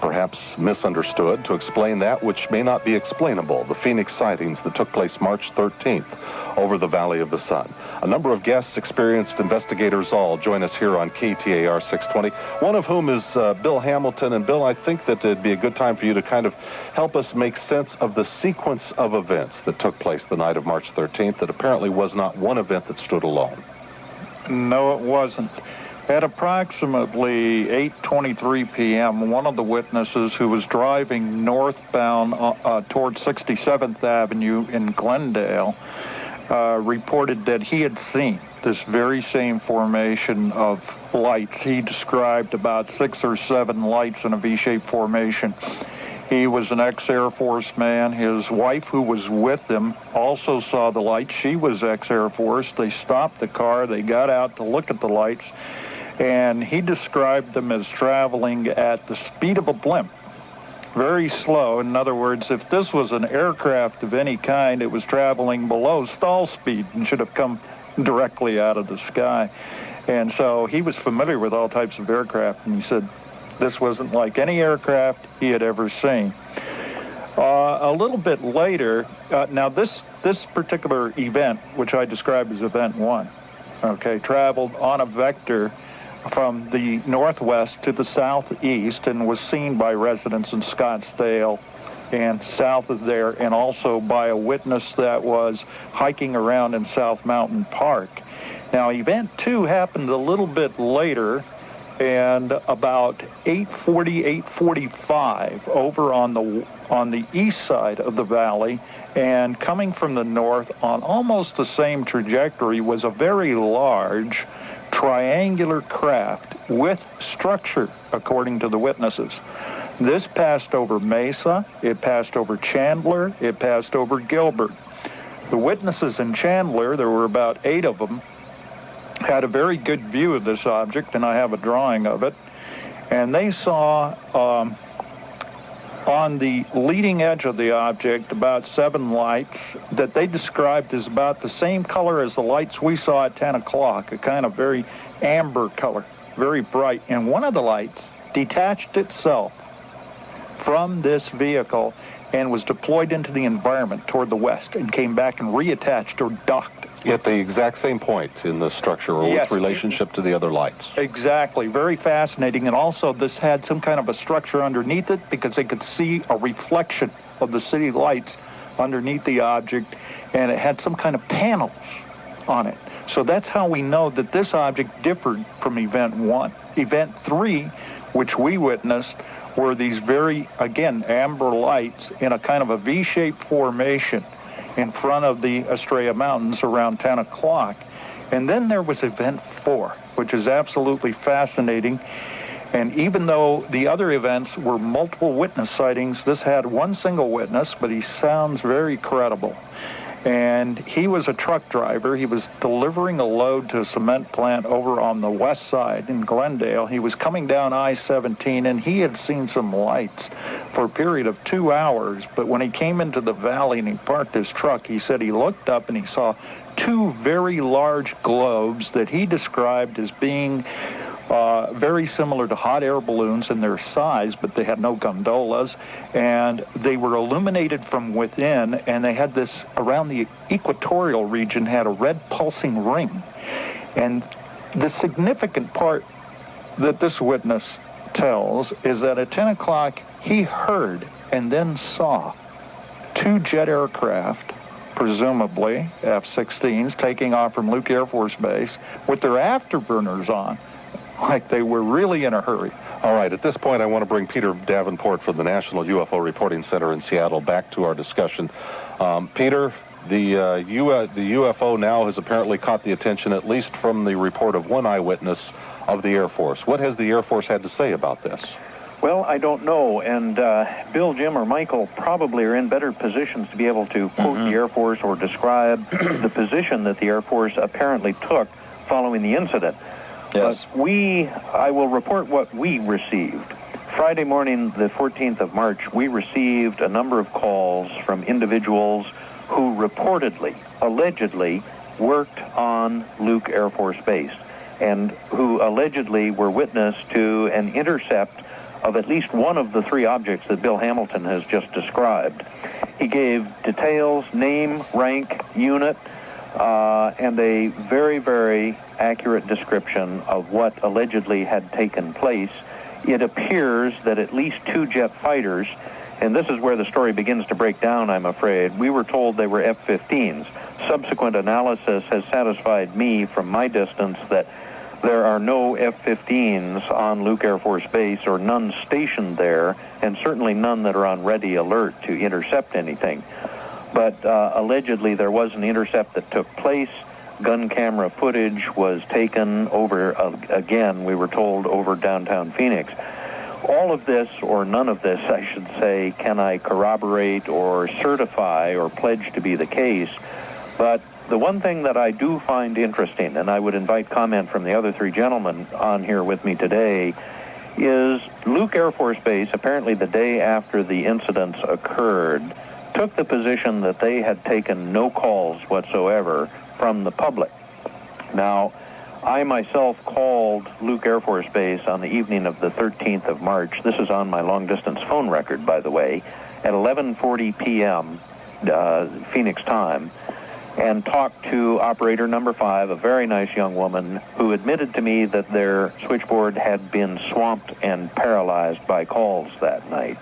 Speaker 1: perhaps misunderstood, to explain that which may not be explainable, the Phoenix sightings that took place March 13th over the Valley of the Sun. A number of guests, experienced investigators all join us here on KTAR 620, one of whom is Bill Hamilton. And Bill, I think that it'd be a good time for you to kind of help us make sense of the sequence of events that took place the night of March 13th that apparently was not one event that stood alone.
Speaker 4: No, it wasn't. At approximately 8:23 p.m., one of the witnesses who was driving northbound towards 67th Avenue in Glendale reported that he had seen this very same formation of lights. He described about 6 or 7 lights in a V-shaped formation. He was an ex-Air Force man. His wife, who was with him, also saw the lights. She was ex-Air Force. They stopped the car. They got out to look at the lights. And he described them as traveling at the speed of a blimp, very slow. In other words, if this was an aircraft of any kind, it was traveling below stall speed and should have come directly out of the sky. And so he was familiar with all types of aircraft, and he said this wasn't like any aircraft he had ever seen. A little bit later, now this particular event, which I described as Event 1, okay, traveled on a vector from the northwest to the southeast and was seen by residents in Scottsdale and south of there, and also by a witness that was hiking around in South Mountain Park. Now, Event 2 happened a little bit later, and about 8:40, 8:45 over on the east side of the valley, and coming from the north on almost the same trajectory was a very large triangular craft with structure, according to the witnesses. This passed over Mesa, it passed over Chandler, it passed over Gilbert. The witnesses in Chandler, there were about 8 of them, had a very good view of this object, and I have a drawing of it. And they saw on the leading edge of the object about 7 lights that they described as about the same color as the lights we saw at 10 o'clock, a kind of very amber color, very bright. And one of the lights detached itself from this vehicle and was deployed into the environment toward the west and came back and reattached or docked.
Speaker 1: At the exact same point in the structure, or
Speaker 4: Yes,
Speaker 1: with relationship to the other lights.
Speaker 4: Exactly. Very fascinating. And also this had some kind of a structure underneath it because they could see a reflection of the city lights underneath the object, and it had some kind of panels on it. So that's how we know that this object differed from Event 1. Event 3, which we witnessed, were these very, again, amber lights in a kind of a V-shaped formation in front of the Estrella Mountains around 10 o'clock. And then there was Event 4, which is absolutely fascinating. And even though the other events were multiple witness sightings, this had one single witness, but he sounds very credible. And he was a truck driver. He was delivering a load to a cement plant over on the west side in Glendale. He was coming down I-17, and he had seen some lights for a period of 2 hours. But when he came into the valley and he parked his truck, he said he looked up and he saw 2 very large globes that he described as being very similar to hot air balloons in their size, but they had no gondolas, and they were illuminated from within, and they had this, around the equatorial region, had a red pulsing ring. And the significant part that this witness tells is that at 10 o'clock, he heard and then saw 2 jet aircraft, presumably F-16s, taking off from Luke Air Force Base with their afterburners on, like they were really in a hurry.
Speaker 1: All right, at this point, I want to bring Peter Davenport from the National UFO Reporting Center in Seattle back to our discussion. Peter, the UFO now has apparently caught the attention, at least from the report of one eyewitness of the Air Force. What has the Air Force had to say about this?
Speaker 2: Well, I don't know, and Bill, Jim, or Michael probably are in better positions to be able to quote the Air Force or describe the position that the Air Force apparently took following the incident.
Speaker 3: Yes.
Speaker 2: But I will report what we received. Friday morning, the 14th of March, we received a number of calls from individuals who reportedly, allegedly, worked on Luke Air Force Base, and who allegedly were witness to an intercept of at least one of the 3 objects that Bill Hamilton has just described. He gave details, name, rank, unit, and a very, very accurate description of what allegedly had taken place. It appears that at least 2 jet fighters, and this is where the story begins to break down, I'm afraid. We were told they were F-15s. Subsequent analysis has satisfied me from my distance that there are no F-15s on Luke Air Force Base, or none stationed there, and certainly none that are on ready alert to intercept anything. But allegedly there was an intercept that took place. Gun camera footage was taken over, again, we were told, over downtown Phoenix. All of this, or none of this, I should say, can I corroborate or certify or pledge to be the case. But the one thing that I do find interesting, and I would invite comment from the other 3 gentlemen on here with me today, is Luke Air Force Base, apparently the day after the incidents occurred, took the position that they had taken no calls whatsoever from the public. Now, I myself called Luke Air Force Base on the evening of the 13th of March. This is on my long-distance phone record, by the way, at 11:40 p.m. Phoenix time, and talked to operator number 5, a very nice young woman who admitted to me that their switchboard had been swamped and paralyzed by calls that night.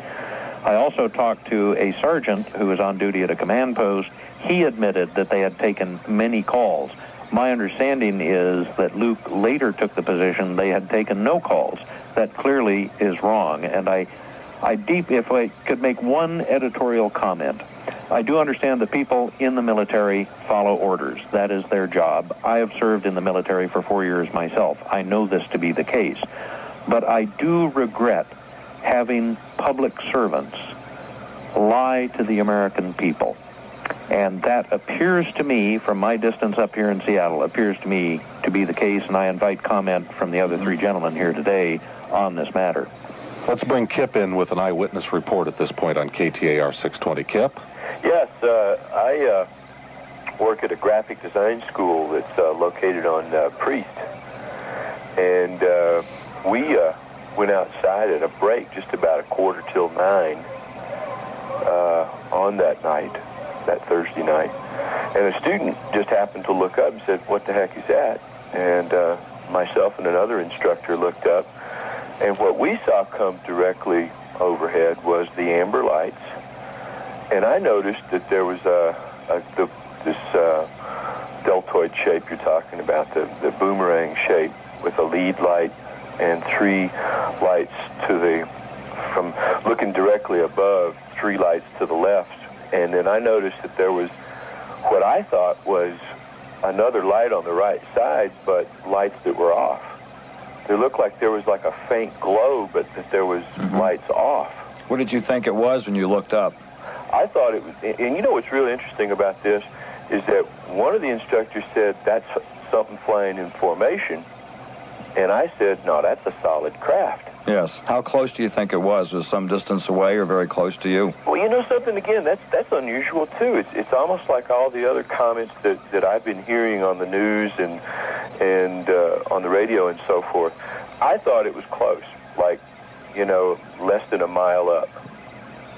Speaker 2: I also talked to a sergeant who was on duty at a command post. He admitted that they had taken many calls. My understanding is that Luke later took the position they had taken no calls. That clearly is wrong, and if I could make one editorial comment, I do understand that people in the military follow orders. That is their job. I have served in the military for 4 years myself. I know this to be the case. But I do regret having public servants lie to the American people. And that appears to me, from my distance up here in Seattle, appears to me to be the case, and I invite comment from the other 3 gentlemen here today on this matter.
Speaker 1: Let's bring Kip in with an eyewitness report at this point on KTAR 620. Kip?
Speaker 11: Yes, I work at a graphic design school that's located on Priest. And we went outside at a break just about 9:15 on that night, that Thursday night. And a student just happened to look up and said, "What the heck is that?" And myself and another instructor looked up, and what we saw come directly overhead was the amber lights. And I noticed that there was this deltoid shape you're talking about, the boomerang shape with a lead light and 3 lights from looking directly above, 3 lights to the left. And then I noticed that there was what I thought was another light on the right side, but lights that were off. It looked like there was like a faint glow, but that there was lights off.
Speaker 3: What did you think it was when you looked up?
Speaker 11: I thought it was, and you know what's really interesting about this is that one of the instructors said, "That's something flying in formation." And I said, "No, that's a solid craft."
Speaker 3: Yes. How close do you think it was? Was it some distance away or very close to you?
Speaker 11: Well, you know something, again, that's unusual, too. It's almost like all the other comments that I've been hearing on the news and on the radio and so forth. I thought it was close, like, less than a mile up.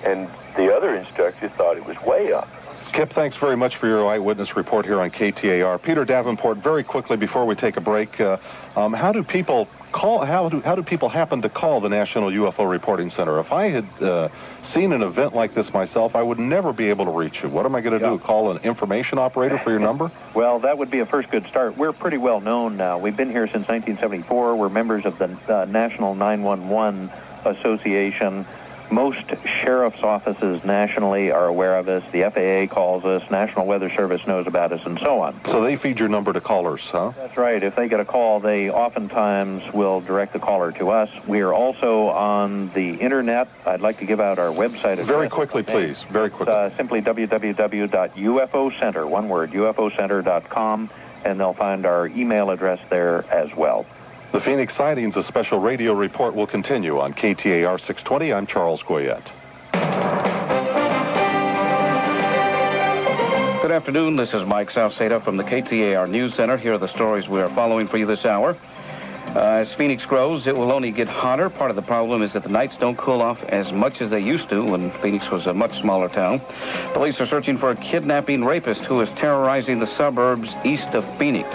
Speaker 11: And the other instructor thought it was way up.
Speaker 1: Kip, thanks very much for your eyewitness report here on KTAR. Peter Davenport, very quickly before we take a break, how do people call? How do people happen to call the National UFO Reporting Center? If I had seen an event like this myself, I would never be able to reach you. What am I going to do? Call an information operator for your number?
Speaker 2: Well, that would be a first good start. We're pretty well known now. We've been here since 1974. We're members of the National 911 Association. Most sheriff's offices nationally are aware of us. The FAA calls us. National Weather Service knows about us, and so on.
Speaker 1: So they feed your number to callers, huh?
Speaker 2: That's right. If they get a call, they oftentimes will direct the caller to us. We are also on the Internet. I'd like to give out our website address.
Speaker 1: Very quickly, please. Very quickly.
Speaker 2: Simply www.ufocenter, one word, ufocenter.com, and they'll find our email address there as well.
Speaker 1: The Phoenix Sightings, a special radio report, will continue on KTAR 620. I'm Charles Goyette.
Speaker 15: Good afternoon. This is Mike Salceda from the KTAR News Center. Here are the stories we are following for you this hour. As Phoenix grows, it will only get hotter. Part of the problem is that the nights don't cool off as much as they used to when Phoenix was a much smaller town. Police are searching for a kidnapping rapist who is terrorizing the suburbs east of Phoenix.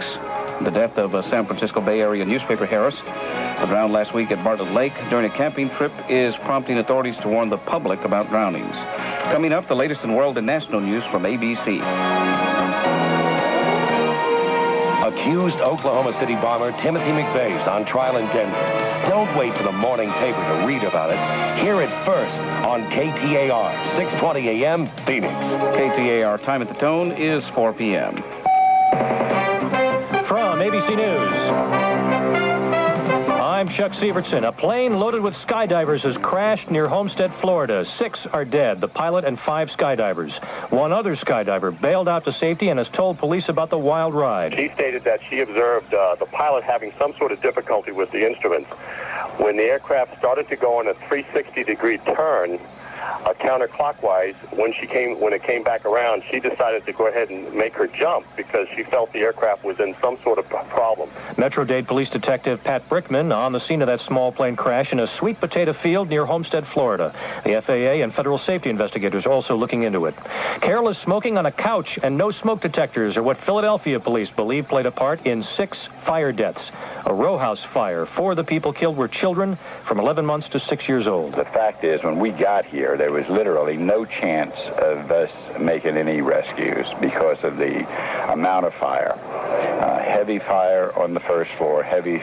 Speaker 15: The death of San Francisco Bay Area newspaper Harris, drowned last week at Bartlett Lake during a camping trip, is prompting authorities to warn the public about drownings. Coming up, the latest in world and national news from ABC.
Speaker 18: Accused Oklahoma City bomber Timothy McVeigh's on trial in Denver. Don't wait for the morning paper to read about it. Hear it first on KTAR, 620 AM, Phoenix.
Speaker 15: KTAR time at the tone is 4 p.m.
Speaker 8: From ABC News, I'm Chuck Sievertson. A plane loaded with skydivers has crashed near Homestead, Florida. 6 are dead, the pilot and 5 skydivers. One other skydiver bailed out to safety and has told police about the wild ride.
Speaker 9: She stated that she observed the pilot having some sort of difficulty with the instruments. When the aircraft started to go on a 360-degree turn, counterclockwise, when it came back around, she decided to go ahead and make her jump because she felt the aircraft was in some sort of problem.
Speaker 8: Metro-Dade Police Detective Pat Brickman on the scene of that small plane crash in a sweet potato field near Homestead, Florida. The FAA and federal safety investigators are also looking into it. Careless smoking on a couch and no smoke detectors are what Philadelphia police believe played a part in 6 fire deaths. A row house fire. 4 of the people killed were children from 11 months to 6 years old.
Speaker 23: The fact is, when we got here, there was literally no chance of us making any rescues because of the amount of fire. Heavy fire on the first floor, heavy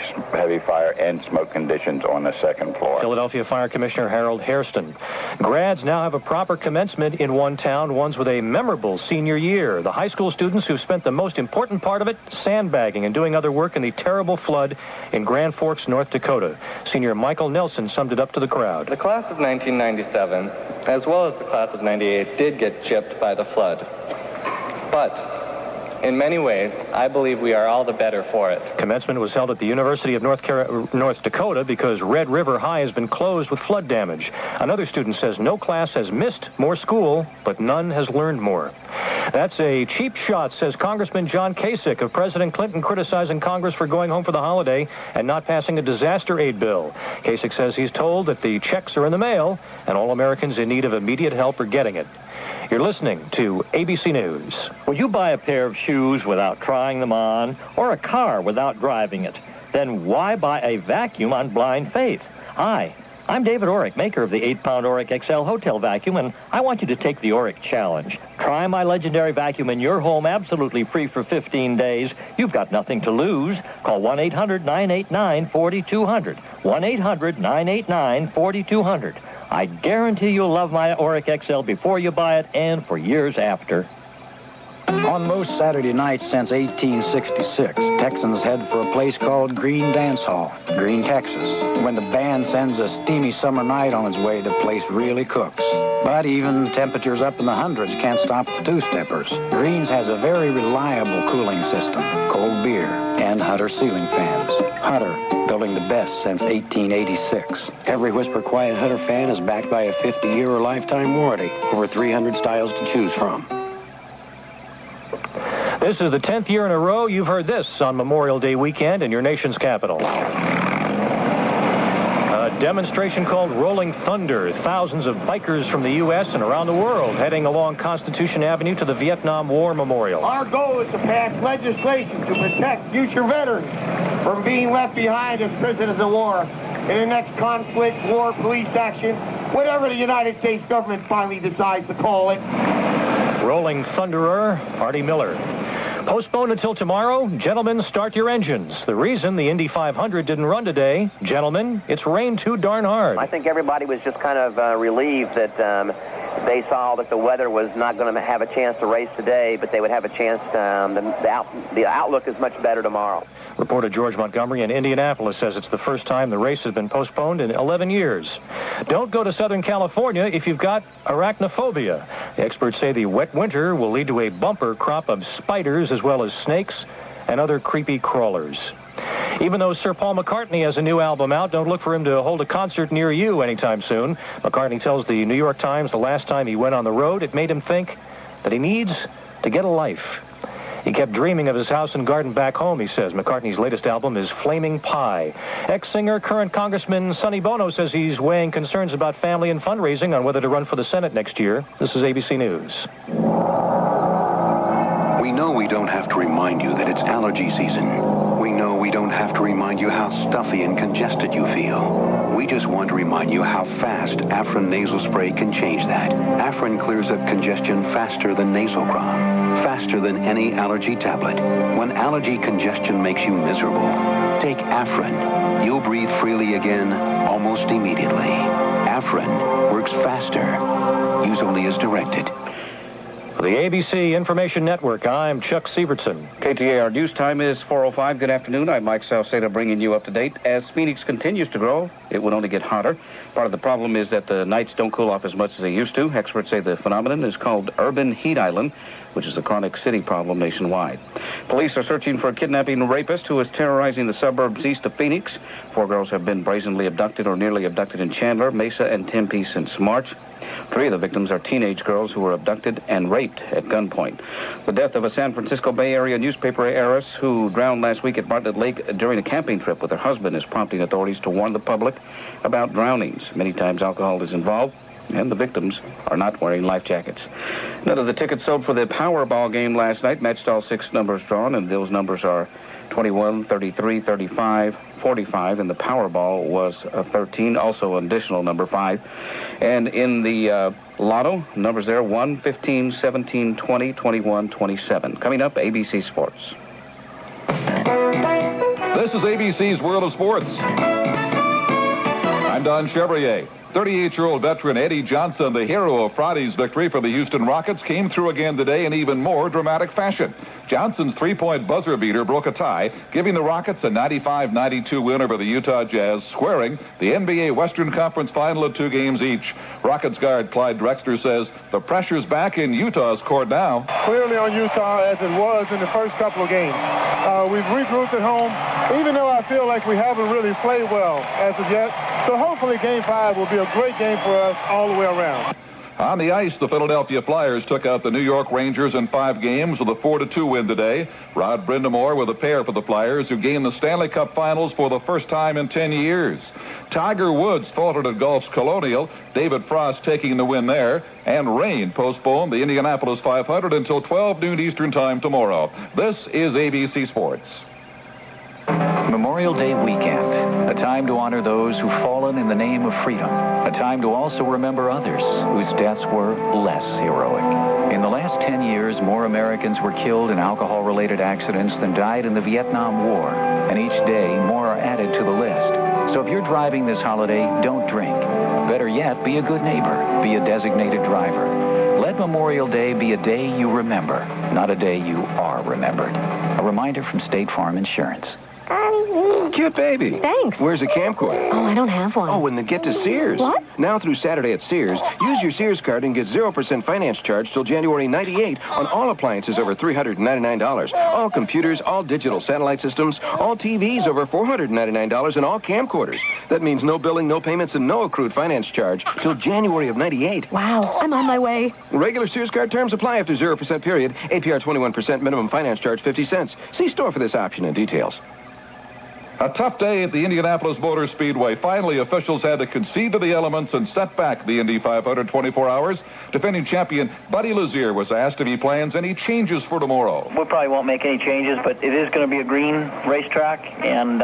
Speaker 23: fire and smoke conditions on the second floor.
Speaker 8: Philadelphia Fire Commissioner Harold Hairston. Grads now have a proper commencement in one town, ones with a memorable senior year. The high school students who spent the most important part of it sandbagging and doing other work in the terrible flood in Grand Forks, North Dakota. Senior Michael Nelson summed it up to the crowd.
Speaker 24: The class of 1997, as well as the class of 98, did get chipped by the flood. But in many ways, I believe we are all the better for it.
Speaker 8: Commencement was held at the University of North Dakota because Red River High has been closed with flood damage. Another student says no class has missed more school, but none has learned more. That's a cheap shot, says Congressman John Kasich of President Clinton criticizing Congress for going home for the holiday and not passing a disaster aid bill. Kasich says he's told that the checks are in the mail and all Americans in need of immediate help are getting it. You're listening to ABC News.
Speaker 25: Would you buy a pair of shoes without trying them on, or a car without driving it? Then why buy a vacuum on blind faith? Hi, I'm David Orrick, maker of the 8-pound Orrick XL Hotel Vacuum, and I want you to take the Orrick Challenge. Try my legendary vacuum in your home absolutely free for 15 days. You've got nothing to lose. Call 1-800-989-4200. 1-800-989-4200. I guarantee you'll love my Orrick XL before you buy it and for years after.
Speaker 26: On most Saturday nights since 1866, Texans head for a place called Green Dance Hall, Green, Texas. When the band sends a steamy summer night on its way, the place really cooks. But even temperatures up in the hundreds can't stop the two-steppers. Green's has a very reliable cooling system, cold beer, and Hutter ceiling fans. Hutter, building the best since 1886. Every Whisper Quiet Hutter fan is backed by a 50-year or lifetime warranty. Over 300 styles to choose from.
Speaker 8: This is the 10th year in a row you've heard this on Memorial Day weekend in your nation's capital. A demonstration called Rolling Thunder. Thousands of bikers from the U.S. and around the world heading along Constitution Avenue to the Vietnam War Memorial.
Speaker 10: Our goal is to pass legislation to protect future veterans from being left behind as prisoners of war in the next conflict, war, police action, whatever the United States government finally decides to call it.
Speaker 8: Rolling Thunderer, Artie Miller. Postponed until tomorrow. Gentlemen, start your engines. The reason the Indy 500 didn't run today, gentlemen, it's rained too darn hard.
Speaker 12: I think everybody was just kind of relieved that they saw that the weather was not going to have a chance to race today, but they would have a chance. The outlook is much better tomorrow.
Speaker 8: Reporter George Montgomery in Indianapolis says it's the first time the race has been postponed in 11 years. Don't go to Southern California if you've got arachnophobia. The experts say the wet winter will lead to a bumper crop of spiders as well as snakes and other creepy crawlers. Even though Sir Paul McCartney has a new album out, don't look for him to hold a concert near you anytime soon. McCartney tells the New York Times the last time he went on the road, it made him think that he needs to get a life. He kept dreaming of his house and garden back home, he says. McCartney's latest album is Flaming Pie. Ex-singer, current Congressman Sonny Bono says he's weighing concerns about family and fundraising on whether to run for the Senate next year. This is ABC News.
Speaker 13: We know we don't have to remind you that it's allergy season. We know we don't have to remind you how stuffy and congested you feel. We just want to remind you how fast Afrin nasal spray can change that. Afrin clears up congestion faster than Nasogrom, faster than any allergy tablet. When allergy congestion makes you miserable, take Afrin. You'll breathe freely again almost immediately. Afrin works faster. Use only as directed.
Speaker 8: For the ABC Information Network, I'm Chuck Sievertson.
Speaker 15: KTAR News Time is 4:05. Good afternoon. I'm Mike Salcedo bringing you up to date. As Phoenix continues to grow, it will only get hotter. Part of the problem is that the nights don't cool off as much as they used to. Experts say the phenomenon is called urban heat island, which is a chronic city problem nationwide. Police are searching for a kidnapping rapist who is terrorizing the suburbs east of Phoenix. 4 girls have been brazenly abducted or nearly abducted in Chandler, Mesa, and Tempe since March. 3 of the victims are teenage girls who were abducted and raped at gunpoint. The death of a San Francisco Bay Area newspaper heiress who drowned last week at Bartlett Lake during a camping trip with her husband is prompting authorities to warn the public about drownings. Many times alcohol is involved, and the victims are not wearing life jackets. None of the tickets sold for the Powerball game last night matched all 6 numbers drawn, and those numbers are 21, 33, 35, 45, and the Powerball was 13, also an additional number 5. And in the Lotto, numbers there, 1, 15, 17, 20, 21, 27. Coming up, ABC Sports.
Speaker 14: This is ABC's World of Sports. I'm Don Chevrier. 38-year-old veteran Eddie Johnson, the hero of Friday's victory for the Houston Rockets, came through again today in even more dramatic fashion. Johnson's 3-point buzzer beater broke a tie, giving the Rockets a 95-92 win over the Utah Jazz, squaring the NBA Western Conference final of 2 games each. Rockets guard Clyde Drexler says the pressure's back in Utah's court now.
Speaker 16: Clearly on Utah as it was in the first couple of games. We've regrouped at home, even though I feel like we haven't really played well as of yet. So hopefully Game 5 will be a great game for us all the way around.
Speaker 14: On the ice, the Philadelphia Flyers took out the New York Rangers in 5 games with a 4-2 win today. Rod Brindamore with a pair for the Flyers, who gained the Stanley Cup Finals for the first time in 10 years. Tiger Woods faltered at Golf's Colonial, David Frost taking the win there, and rain postponed the Indianapolis 500 until 12 noon Eastern Time tomorrow. This is ABC Sports.
Speaker 17: Memorial Day weekend, a time to honor those who've fallen in the name of freedom, a time to also remember others whose deaths were less heroic. In the last 10 years, more Americans were killed in alcohol-related accidents than died in the Vietnam War, and each day more are added to the list. So if you're driving this holiday, don't drink. Better yet, be a good neighbor, be a designated driver. Let Memorial Day be a day you remember, not a day you are remembered. A reminder from State Farm Insurance.
Speaker 27: Cute baby.
Speaker 28: Thanks.
Speaker 27: Where's a camcorder?
Speaker 28: Oh, I don't have one.
Speaker 27: Oh, and then get to Sears.
Speaker 28: What?
Speaker 27: Now through Saturday at Sears, use your Sears card and get 0% finance charge till January 98 on all appliances over $399. All computers, all digital satellite systems, all TVs over $499, and all camcorders. That means no billing, no payments, and no accrued finance charge till January of 98.
Speaker 28: Wow, I'm on my way.
Speaker 27: Regular Sears card terms apply after 0% period. APR 21%, minimum finance charge 50 cents. See store for this option and details.
Speaker 14: A tough day at the Indianapolis Motor Speedway. Finally, officials had to concede to the elements and set back the Indy 500 24 hours. Defending champion Buddy Lazier was asked if he plans any changes for tomorrow.
Speaker 4: We probably won't make any changes, but it is going to be a green racetrack, and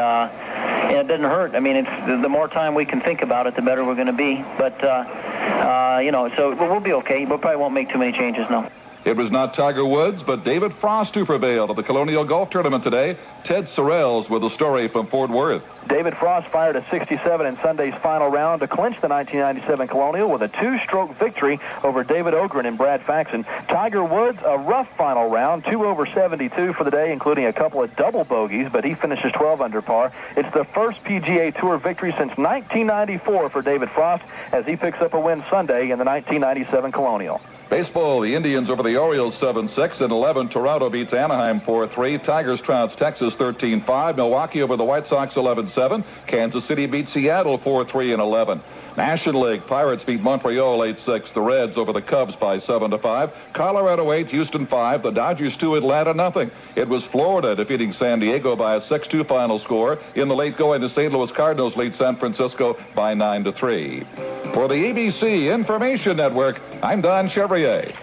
Speaker 4: it doesn't hurt. I mean, it's the more time we can think about it, the better we're going to be. But, so we'll be okay. We probably won't make too many changes, no.
Speaker 14: It was not Tiger Woods, but David Frost who prevailed at the Colonial Golf Tournament today. Ted Sorrells with a story from Fort Worth.
Speaker 5: David Frost fired a 67 in Sunday's final round to clinch the 1997 Colonial with a two-stroke victory over David Ogren and Brad Faxon. Tiger Woods, a rough final round, 2 over 72 for the day, including a couple of double bogeys, but he finishes 12 under par. It's the first PGA Tour victory since 1994 for David Frost as he picks up a win Sunday in the 1997 Colonial.
Speaker 14: Baseball, the Indians over the Orioles 7-6. In 11, Toronto beats Anaheim 4-3. Tigers trounced Texas 13-5. Milwaukee over the White Sox 11-7. Kansas City beat Seattle 4-3 in 11. National League, Pirates beat Montreal 8-6. The Reds over the Cubs by 7-5. Colorado 8, Houston 5. The Dodgers 2, Atlanta nothing. It was Florida defeating San Diego by a 6-2 final score. In the late going, the St. Louis Cardinals lead San Francisco by 9-3. For the ABC Information Network, I'm Don Chevrier.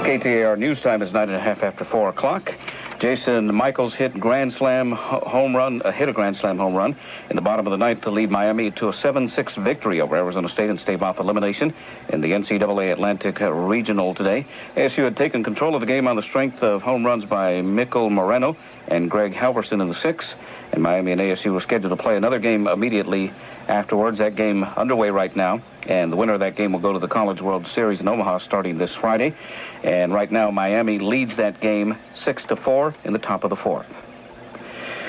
Speaker 15: KTAR news time is 9:30 after 4 o'clock. Jason Michaels hit a grand slam home run in the bottom of the ninth to lead Miami to a 7-6 victory over Arizona State and stave off elimination in the NCAA Atlantic Regional today. ASU had taken control of the game on the strength of home runs by Mikkel Moreno and Greg Halverson in the sixth, and Miami and ASU were scheduled to play another game immediately afterwards. That game underway right now, and the winner of that game will go to the College World Series in Omaha starting this Friday. And right now, Miami leads that game 6-4 in the top of the fourth.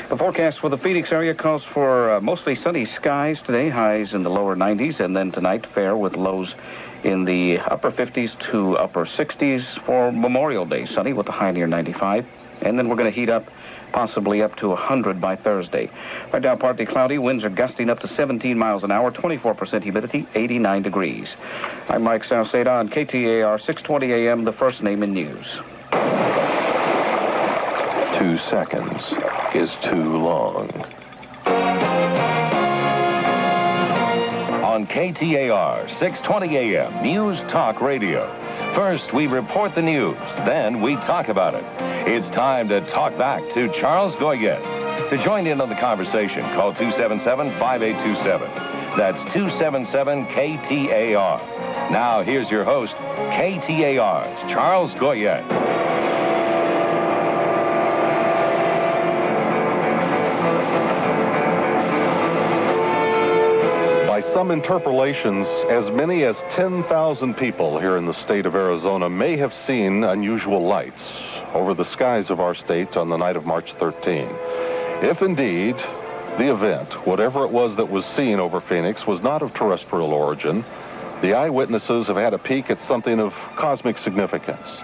Speaker 15: The forecast for the Phoenix area calls for mostly sunny skies today, highs in the lower 90s, and then tonight fair with lows in the upper 50s to upper 60s for Memorial Day, sunny with a high near 95. And then we're going to heat up possibly up to 100 by Thursday. Right now, partly cloudy. Winds are gusting up to 17 miles an hour, 24% humidity, 89 degrees. I'm Mike Salceda on KTAR 620 AM, the first name in news.
Speaker 1: 2 seconds is too long.
Speaker 18: On KTAR 620 AM, News Talk Radio. First, we report the news. Then we talk about it. It's time to talk back to Charles Goyette. To join in on the conversation, call 277-5827. That's 277-KTAR. Now, here's your host, KTAR's Charles Goyette.
Speaker 1: By some interpolations, as many as 10,000 people here in the state of Arizona may have seen unusual lights over the skies of our state on the night of March 13. If indeed the event, whatever it was that was seen over Phoenix, was not of terrestrial origin, the eyewitnesses have had a peek at something of cosmic significance.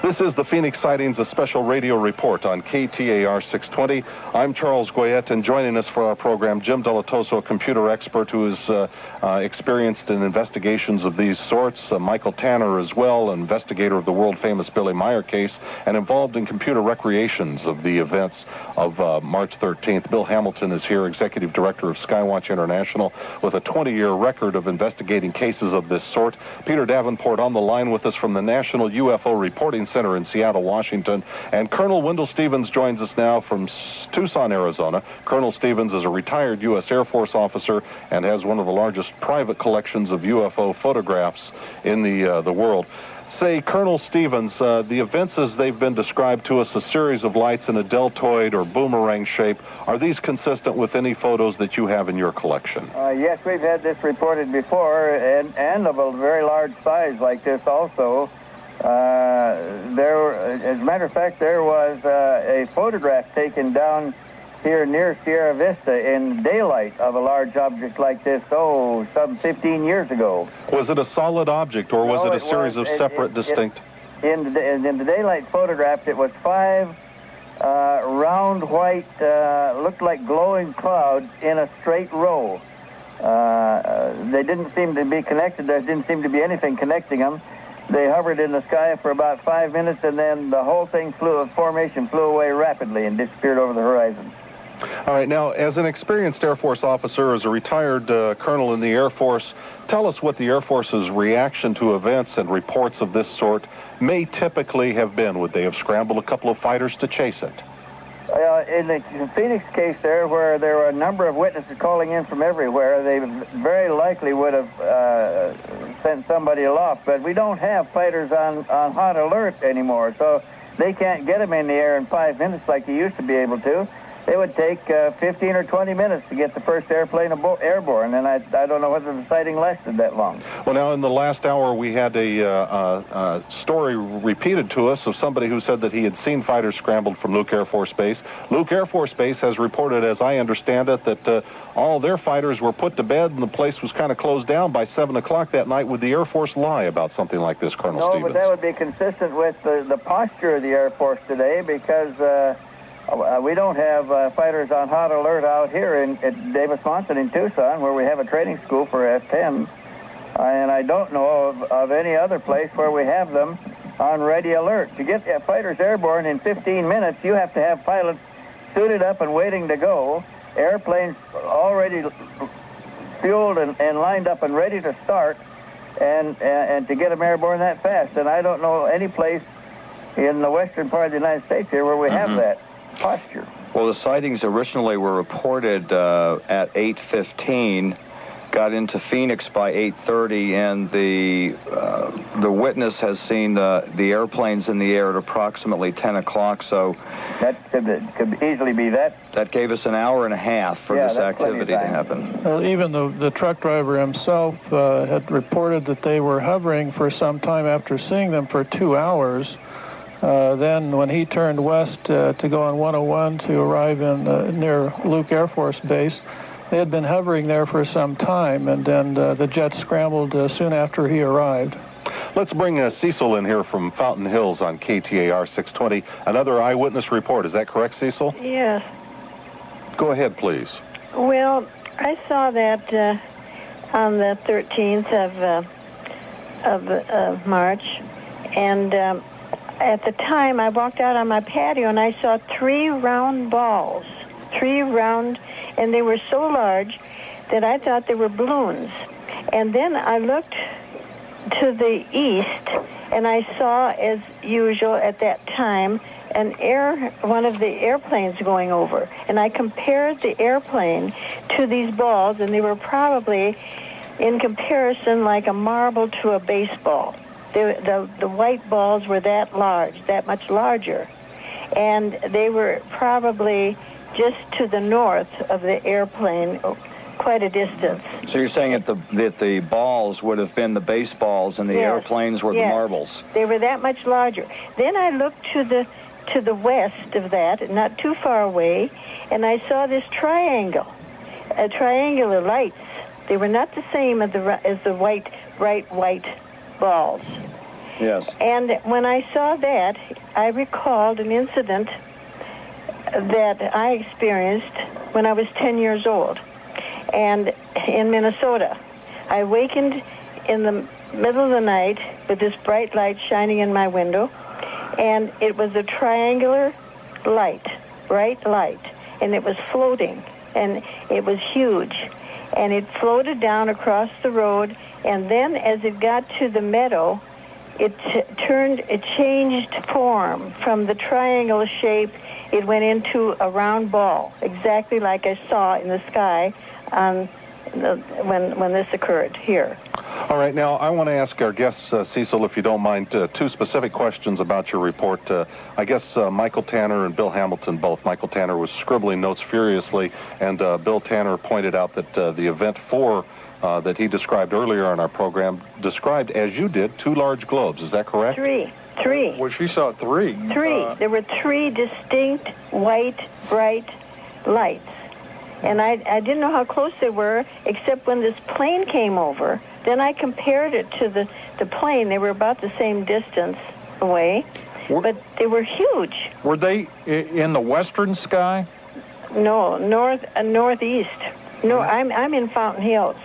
Speaker 1: This is the Phoenix Sightings, a special radio report on KTAR 620. I'm Charles Goyette, and joining us for our program, Jim Dilettoso, a computer expert who is experienced in investigations of these sorts. Michael Tanner as well, an investigator of the world-famous Billy Meyer case, and involved in computer recreations of the events of March 13th. Bill Hamilton is here, executive director of Skywatch International, with a 20-year record of investigating cases of this sort. Peter Davenport on the line with us from the National UFO Reporting Center in Seattle, Washington. And Colonel Wendell Stevens joins us now from Tucson, Arizona. Colonel Stevens is a retired U.S. Air Force officer and has one of the largest private collections of UFO photographs in the world. Say, Colonel Stevens, the events as they've been described to us, a series of lights in a deltoid or boomerang shape, are these consistent with any photos that you have in your collection?
Speaker 6: Yes, we've had this reported before, and of a very large size like this also. As a matter of fact, there was a photograph taken down here near Sierra Vista in daylight of a large object like this, some 15 years ago.
Speaker 1: Was it a solid object, or was it a series of separate, distinct?
Speaker 6: In the daylight photographs, it was 5 round white, looked like glowing clouds in a straight row. They didn't seem to be connected. There didn't seem to be anything connecting them. They hovered in the sky for about 5 minutes, and then the whole thing formation flew away rapidly and disappeared over the horizon.
Speaker 1: All right, now, as an experienced Air Force officer, as a retired colonel in the Air Force, tell us what the Air Force's reaction to events and reports of this sort may typically have been. Would they have scrambled a couple of fighters to chase it?
Speaker 6: In the Phoenix case there, where there were a number of witnesses calling in from everywhere, they very likely would have sent somebody aloft. But we don't have fighters on hot alert anymore, so they can't get them in the air in 5 minutes like they used to be able to. It would take 15 or 20 minutes to get the first airplane airborne, and I don't know whether the sighting lasted that long.
Speaker 1: Well, now, in the last hour, we had a story repeated to us of somebody who said that he had seen fighters scrambled from Luke Air Force Base. Luke Air Force Base has reported, as I understand it, that all their fighters were put to bed and the place was kind of closed down by 7 o'clock that night. Would the Air Force lie about something like this, Colonel Stevens?
Speaker 6: No, but that would be consistent with the posture of the Air Force today, because we don't have fighters on hot alert out here at Davis-Monson in Tucson, where we have a training school for F-10s. And I don't know of any other place where we have them on ready alert. To get fighters airborne in 15 minutes, you have to have pilots suited up and waiting to go, airplanes already fueled and lined up and ready to start, and to get them airborne that fast. And I don't know any place in the western part of the United States here where we have that posture.
Speaker 2: Well, the sightings originally were reported at 8:15, got into Phoenix by 8:30, and the witness has seen the airplanes in the air at approximately 10 o'clock. So
Speaker 6: that could easily be that.
Speaker 2: That gave us an hour and a half for this activity to happen.
Speaker 3: Well, even the truck driver himself had reported that they were hovering for some time after seeing them for 2 hours. Then when he turned west to go on 101 to arrive in near Luke Air Force Base, they had been hovering there for some time, and then the jet scrambled soon after he arrived.
Speaker 1: Let's bring Cecil in here from Fountain Hills on KTAR 620. Another eyewitness report. Is that correct, Cecil?
Speaker 7: Yes.
Speaker 1: Go ahead, please.
Speaker 7: Well, I saw that on the 13th of March, and at the time, I walked out on my patio and I saw 3 round balls, and they were so large that I thought they were balloons. And then I looked to the east, and I saw, as usual at that time, one of the airplanes going over. And I compared the airplane to these balls, and they were probably, in comparison, like a marble to a baseball. The white balls were that large, that much larger. And they were probably just to the north of the airplane, quite a distance.
Speaker 2: So you're saying that the balls would have been the baseballs and the airplanes were the marbles?
Speaker 7: They were that much larger. Then I looked to the west of that, not too far away, and I saw this triangular lights. They were not the same as the bright white balls.
Speaker 2: Yes.
Speaker 7: And when I saw that, I recalled an incident that I experienced when I was 10 years old, and in Minnesota. I awakened in the middle of the night with this bright light shining in my window, and it was a triangular light, bright light, and it was floating, and it was huge, and it floated down across the road, and then as it got to the meadow, it changed form from the triangle shape. It went into a round ball, exactly like I saw in the sky when this occurred here.
Speaker 1: All right, now I want to ask our guests, Cecil, if you don't mind, 2 specific questions about your report. I guess Michael Tanner and Bill Hamilton both. Michael Tanner was scribbling notes furiously, and Bill Tanner pointed out that the event 4 that he described earlier on our program described, as you did, 2 large globes. Is that correct?
Speaker 7: 3.
Speaker 3: Well, she saw 3.
Speaker 7: 3. There were 3 distinct white, bright lights. And I didn't know how close they were, except when this plane came over. Then I compared it to the plane. They were about the same distance away, but they were huge.
Speaker 3: Were they in the western sky?
Speaker 7: No, northeast. No, I'm in Fountain Hills.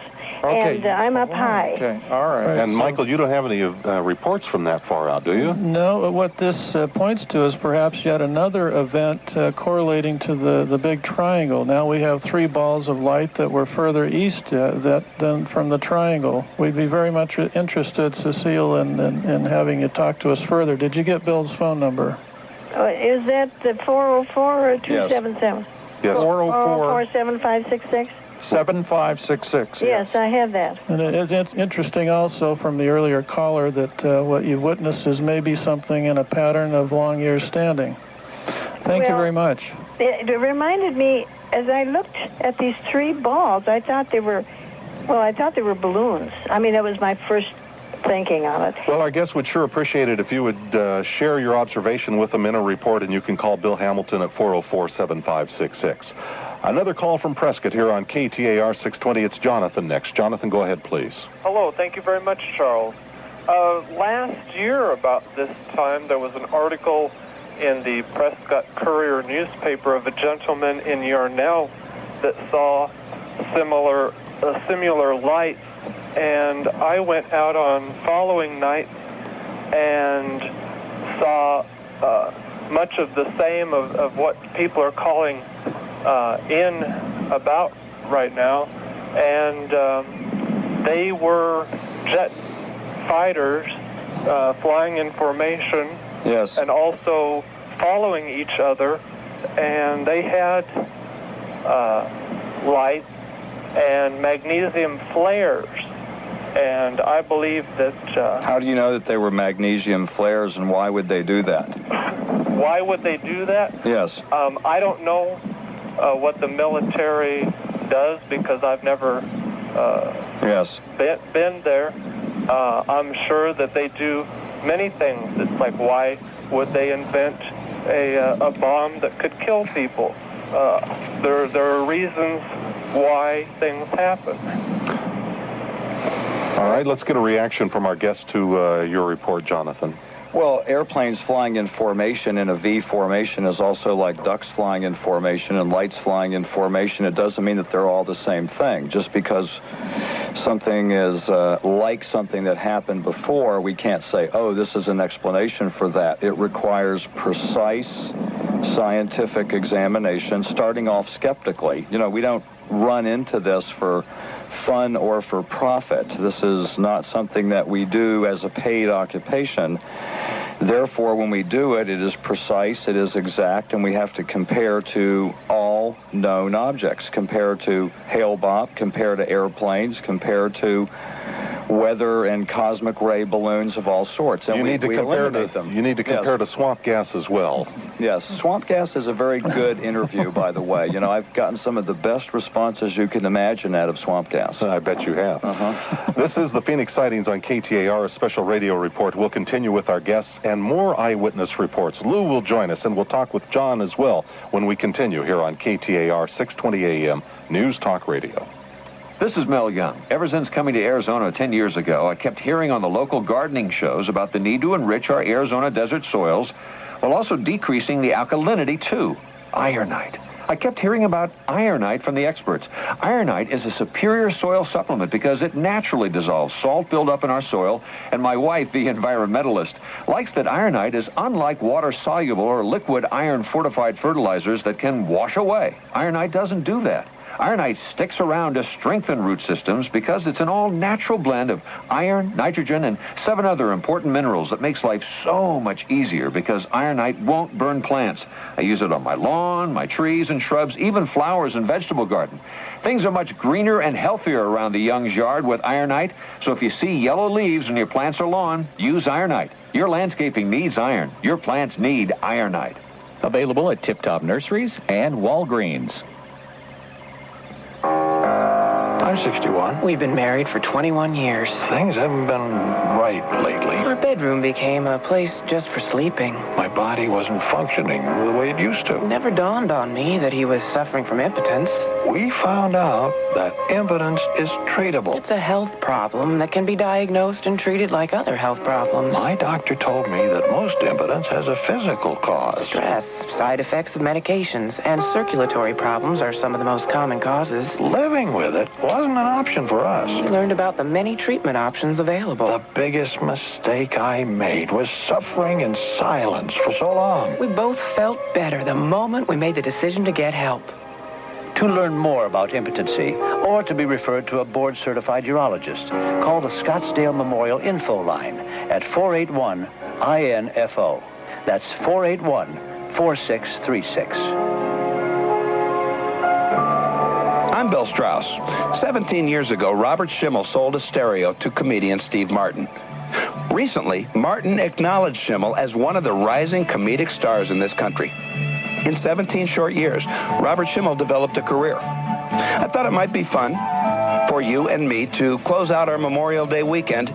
Speaker 7: And I'm up high.
Speaker 3: Okay, all right.
Speaker 1: And Michael, you don't have any reports from that far out, do you?
Speaker 3: No, what this points to is perhaps yet another event correlating to the big triangle. Now we have 3 balls of light that were further east than from the triangle. We'd be very much interested, Cecile, in having you talk to us further. Did you get Bill's phone number?
Speaker 7: Is that the 404 or 277?
Speaker 1: Yes.
Speaker 3: 404
Speaker 7: 7566?
Speaker 3: 7566.
Speaker 7: Yes, I have that.
Speaker 3: And it is interesting also from the earlier caller that what you witnessed is maybe something in a pattern of long years standing. Thank you very much.
Speaker 7: It reminded me, as I looked at these 3 balls, I thought they were balloons. I mean, that was my first thinking on it.
Speaker 1: Well, our guests would sure appreciate it if you would share your observation with them in a report, and you can call Bill Hamilton at 404-7566. Another call from Prescott here on KTAR 620. It's Jonathan next. Jonathan, go ahead, please.
Speaker 9: Hello. Thank you very much, Charles. Last year about this time, there was an article in the Prescott Courier newspaper of a gentleman in Yarnell that saw similar lights, and I went out on following nights and saw much of the same of what people are calling in about right now, and they were jet fighters flying in formation.
Speaker 2: Yes.
Speaker 9: And also following each other, and they had lights and magnesium flares, and I believe that...
Speaker 2: How do you know that they were magnesium flares, and why would they do that?
Speaker 9: Why would they do that?
Speaker 2: Yes.
Speaker 9: I don't know what the military does, because I've never been there. I'm sure that they do many things. It's like, why would they invent a bomb that could kill people? There are reasons why things happen.
Speaker 1: All right, let's get a reaction from our guest to your report, Jonathan.
Speaker 2: Well, airplanes flying in formation in a V formation is also like ducks flying in formation and lights flying in formation. It doesn't mean that they're all the same thing. Just because something is like something that happened before, we can't say, oh, this is an explanation for that. It requires precise scientific examination, starting off skeptically. You know, we don't run into this for fun or for profit. This is not something that we do as a paid occupation. Therefore, when we do it, it is precise, it is exact, and we have to compare to all known objects. Compare to Hale-Bopp, compare to airplanes, compare to weather and cosmic ray balloons of all sorts. And
Speaker 1: you need to compare to swamp gas as well.
Speaker 2: Yes, swamp gas is a very good interview, by the way. You know, I've gotten some of the best responses you can imagine out of swamp gas.
Speaker 1: I bet you have. This is the Phoenix Sightings on KTAR, a special radio report. We'll continue with our guests and more eyewitness reports. Lou will join us, and we'll talk with John as well when we continue here on KTAR 620 AM News Talk Radio.
Speaker 11: This is Mel Young. Ever since coming to Arizona 10 years ago, I kept hearing on the local gardening shows about the need to enrich our Arizona desert soils while also decreasing the alkalinity too. Ironite. I kept hearing about ironite from the experts. Ironite is a superior soil supplement because it naturally dissolves salt buildup in our soil, and my wife, the environmentalist, likes that ironite is unlike water-soluble or liquid iron-fortified fertilizers that can wash away. Ironite doesn't do that. Ironite sticks around to strengthen root systems because it's an all-natural blend of iron, nitrogen, and 7 other important minerals that makes life so much easier because ironite won't burn plants. I use it on my lawn, my trees and shrubs, even flowers and vegetable garden. Things are much greener and healthier around the Young's yard with ironite, so if you see yellow leaves on your plants or lawn, use ironite. Your landscaping needs iron. Your plants need ironite.
Speaker 17: Available at Tip Top Nurseries and Walgreens.
Speaker 19: I'm 61.
Speaker 20: We've been married for 21 years.
Speaker 19: Things haven't been right lately.
Speaker 20: Our bedroom became a place just for sleeping.
Speaker 19: My body wasn't functioning the way it used to.
Speaker 20: It never dawned on me that he was suffering from impotence.
Speaker 19: We found out that impotence is treatable.
Speaker 20: It's a health problem that can be diagnosed and treated like other health problems.
Speaker 19: My doctor told me that most impotence has a physical cause.
Speaker 20: Stress, side effects of medications, and circulatory problems are some of the most common causes.
Speaker 19: Living with it, what? wasn't an option for us.
Speaker 20: We learned about the many treatment options available.
Speaker 19: The biggest mistake I made was suffering in silence for so long.
Speaker 20: We both felt better the moment we made the decision to get help.
Speaker 10: To learn more about impotency or to be referred to a board-certified urologist, call the Scottsdale Memorial Info Line at 481-INFO. That's 481-4636.
Speaker 13: I'm Bill Strauss. 17 years ago, Robert Schimmel sold a stereo to comedian Steve Martin. Recently, Martin acknowledged Schimmel as one of the rising comedic stars in this country. In 17 short years, Robert Schimmel developed a career. I thought it might be fun for you and me to close out our Memorial Day weekend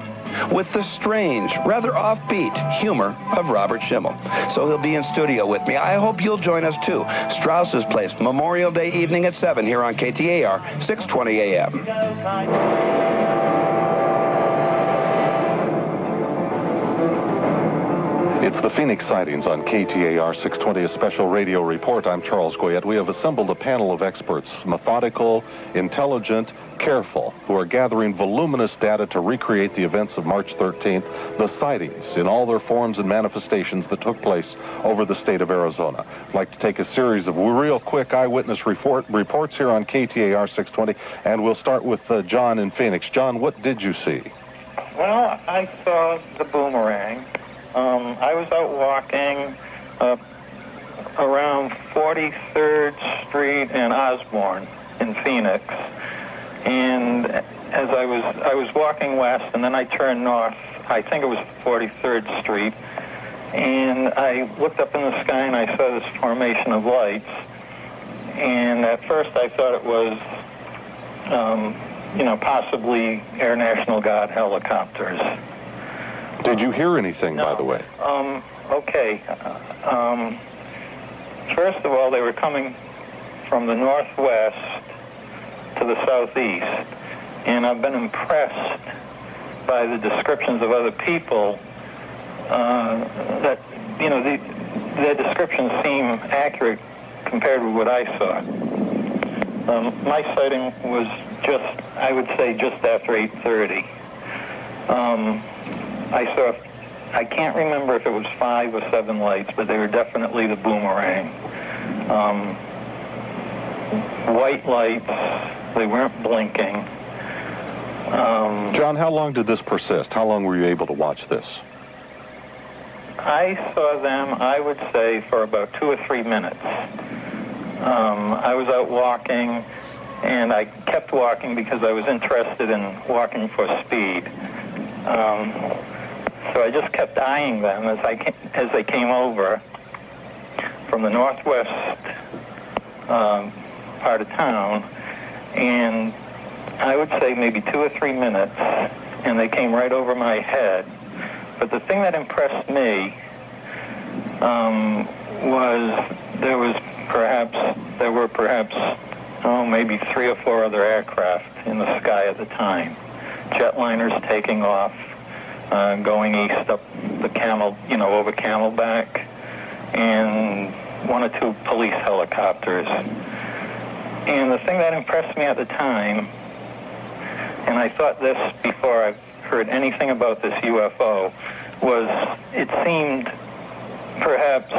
Speaker 13: with the strange, rather offbeat humor of Robert Schimmel. So he'll be in studio with me. I hope you'll join us too. Strauss's Place, Memorial Day evening at 7 here on KTAR, 620 AM.
Speaker 1: It's the Phoenix sightings on KTAR 620, a special radio report. I'm Charles Goyette. We have assembled a panel of experts, methodical, intelligent, careful, who are gathering voluminous data to recreate the events of March 13th, the sightings in all their forms and manifestations that took place over the state of Arizona. I'd like to take a series of real quick eyewitness reports here on KTAR 620, and we'll start with John in Phoenix. John, what did you see?
Speaker 12: Well, I saw the boomerang. I was out walking around 43rd Street and Osborne in Phoenix, and as I was walking west, and then I turned north. I think it was 43rd Street, and I looked up in the sky and I saw this formation of lights. And at first I thought it was, possibly Air National Guard helicopters.
Speaker 1: Did you hear anything, by the way?
Speaker 12: Okay. First of all, they were coming from the northwest to the southeast, and I've been impressed by the descriptions of other people that, their descriptions seem accurate compared with what I saw. My sighting was I would say just after 8:30. I can't remember if it was 5 or 7 lights, but they were definitely the boomerang. White lights, they weren't blinking.
Speaker 1: John, how long did this persist? How long were you able to watch this?
Speaker 12: I saw them, I would say, for about 2 or 3 minutes. I was out walking, and I kept walking because I was interested in walking for speed. So I just kept eyeing them as they came over from the northwest part of town, and I would say maybe 2 or 3 minutes, and they came right over my head. But the thing that impressed me was there were perhaps maybe 3 or 4 other aircraft in the sky at the time. Jetliners taking off, going east up the over Camelback, and 1 or 2 police helicopters. And the thing that impressed me at the time, and I thought this before I heard anything about this UFO, was it seemed perhaps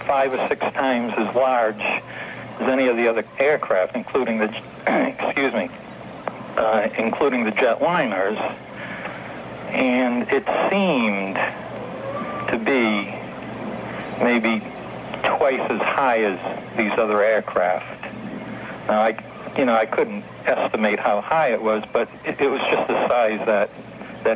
Speaker 12: 5 or 6 times as large as any of the other aircraft, including the including the jetliners, and it seemed to be maybe twice as high as these other aircraft. Now, I couldn't estimate how high it was, but it was just a size that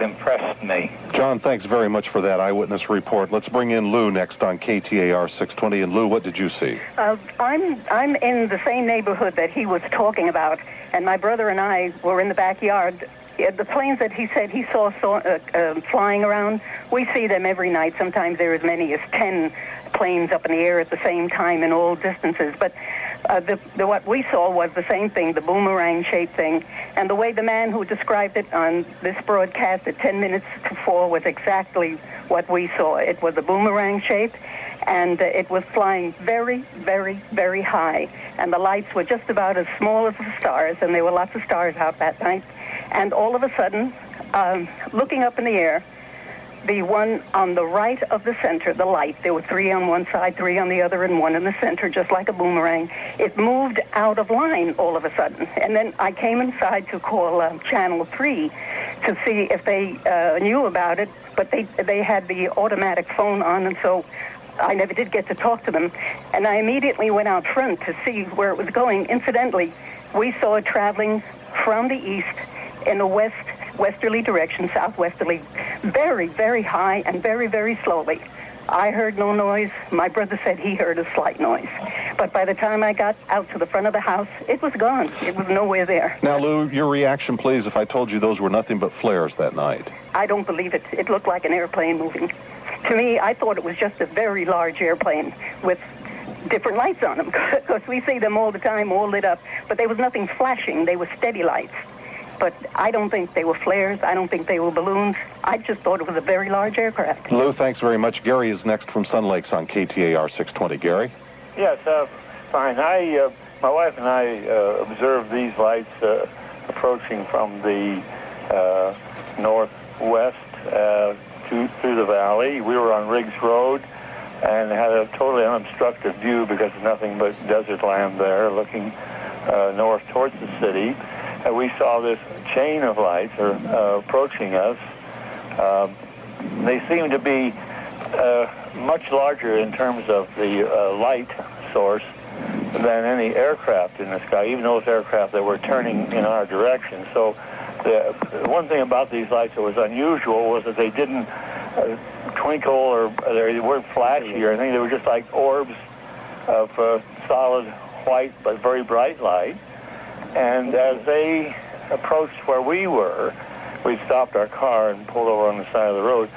Speaker 12: impressed me.
Speaker 1: John, thanks very much for that eyewitness report. Let's bring in Lou next on KTAR 620. And Lou, what did you see?
Speaker 21: I'm in the same neighborhood that he was talking about, and my brother and I were in the backyard. The planes that he said he saw flying around, we see them every night. Sometimes there are as many as 10 planes up in the air at the same time in all distances. But what we saw was the same thing, the boomerang-shaped thing. And the way the man who described it on this broadcast at 10 minutes to 4 was exactly what we saw. It was a boomerang shape, and it was flying very, very, very high. And the lights were just about as small as the stars, and there were lots of stars out that night. And all of a sudden, looking up in the air, the one on the right of the center, the light, there were 3 on one side, 3 on the other, and 1 in the center, just like a boomerang. It moved out of line all of a sudden. And then I came inside to call Channel 3 to see if they knew about it, but they had the automatic phone on, and so I never did get to talk to them. And I immediately went out front to see where it was going. Incidentally, we saw it traveling from the east in a westerly direction, southwesterly, very, very high and very, very slowly. I heard no noise. My brother said he heard a slight noise. But by the time I got out to the front of the house, it was gone. It was nowhere there.
Speaker 1: Now, Lou, your reaction, please, if I told you those were nothing but flares that night.
Speaker 21: I don't believe it. It looked like an airplane moving. To me, I thought it was just a very large airplane with different lights on them, because we see them all the time, all lit up. But there was nothing flashing. They were steady lights. But I don't think they were flares. I don't think they were balloons. I just thought it was a very large aircraft.
Speaker 1: Lou, thanks very much. Gary is next from Sun Lakes on KTAR 620. Gary?
Speaker 8: Yes, fine. My wife and I observed these lights approaching from the northwest through the valley. We were on Riggs Road and had a totally unobstructed view because there's nothing but desert land there, looking north towards the city. We saw this chain of lights approaching us. They seemed to be much larger in terms of the light source than any aircraft in the sky, even those aircraft that were turning in our direction. So the one thing about these lights that was unusual was that they didn't twinkle or they weren't flashy or anything. They were just like orbs of solid white but very bright light. And as they approached where we were, we stopped our car and pulled over on the side of the road.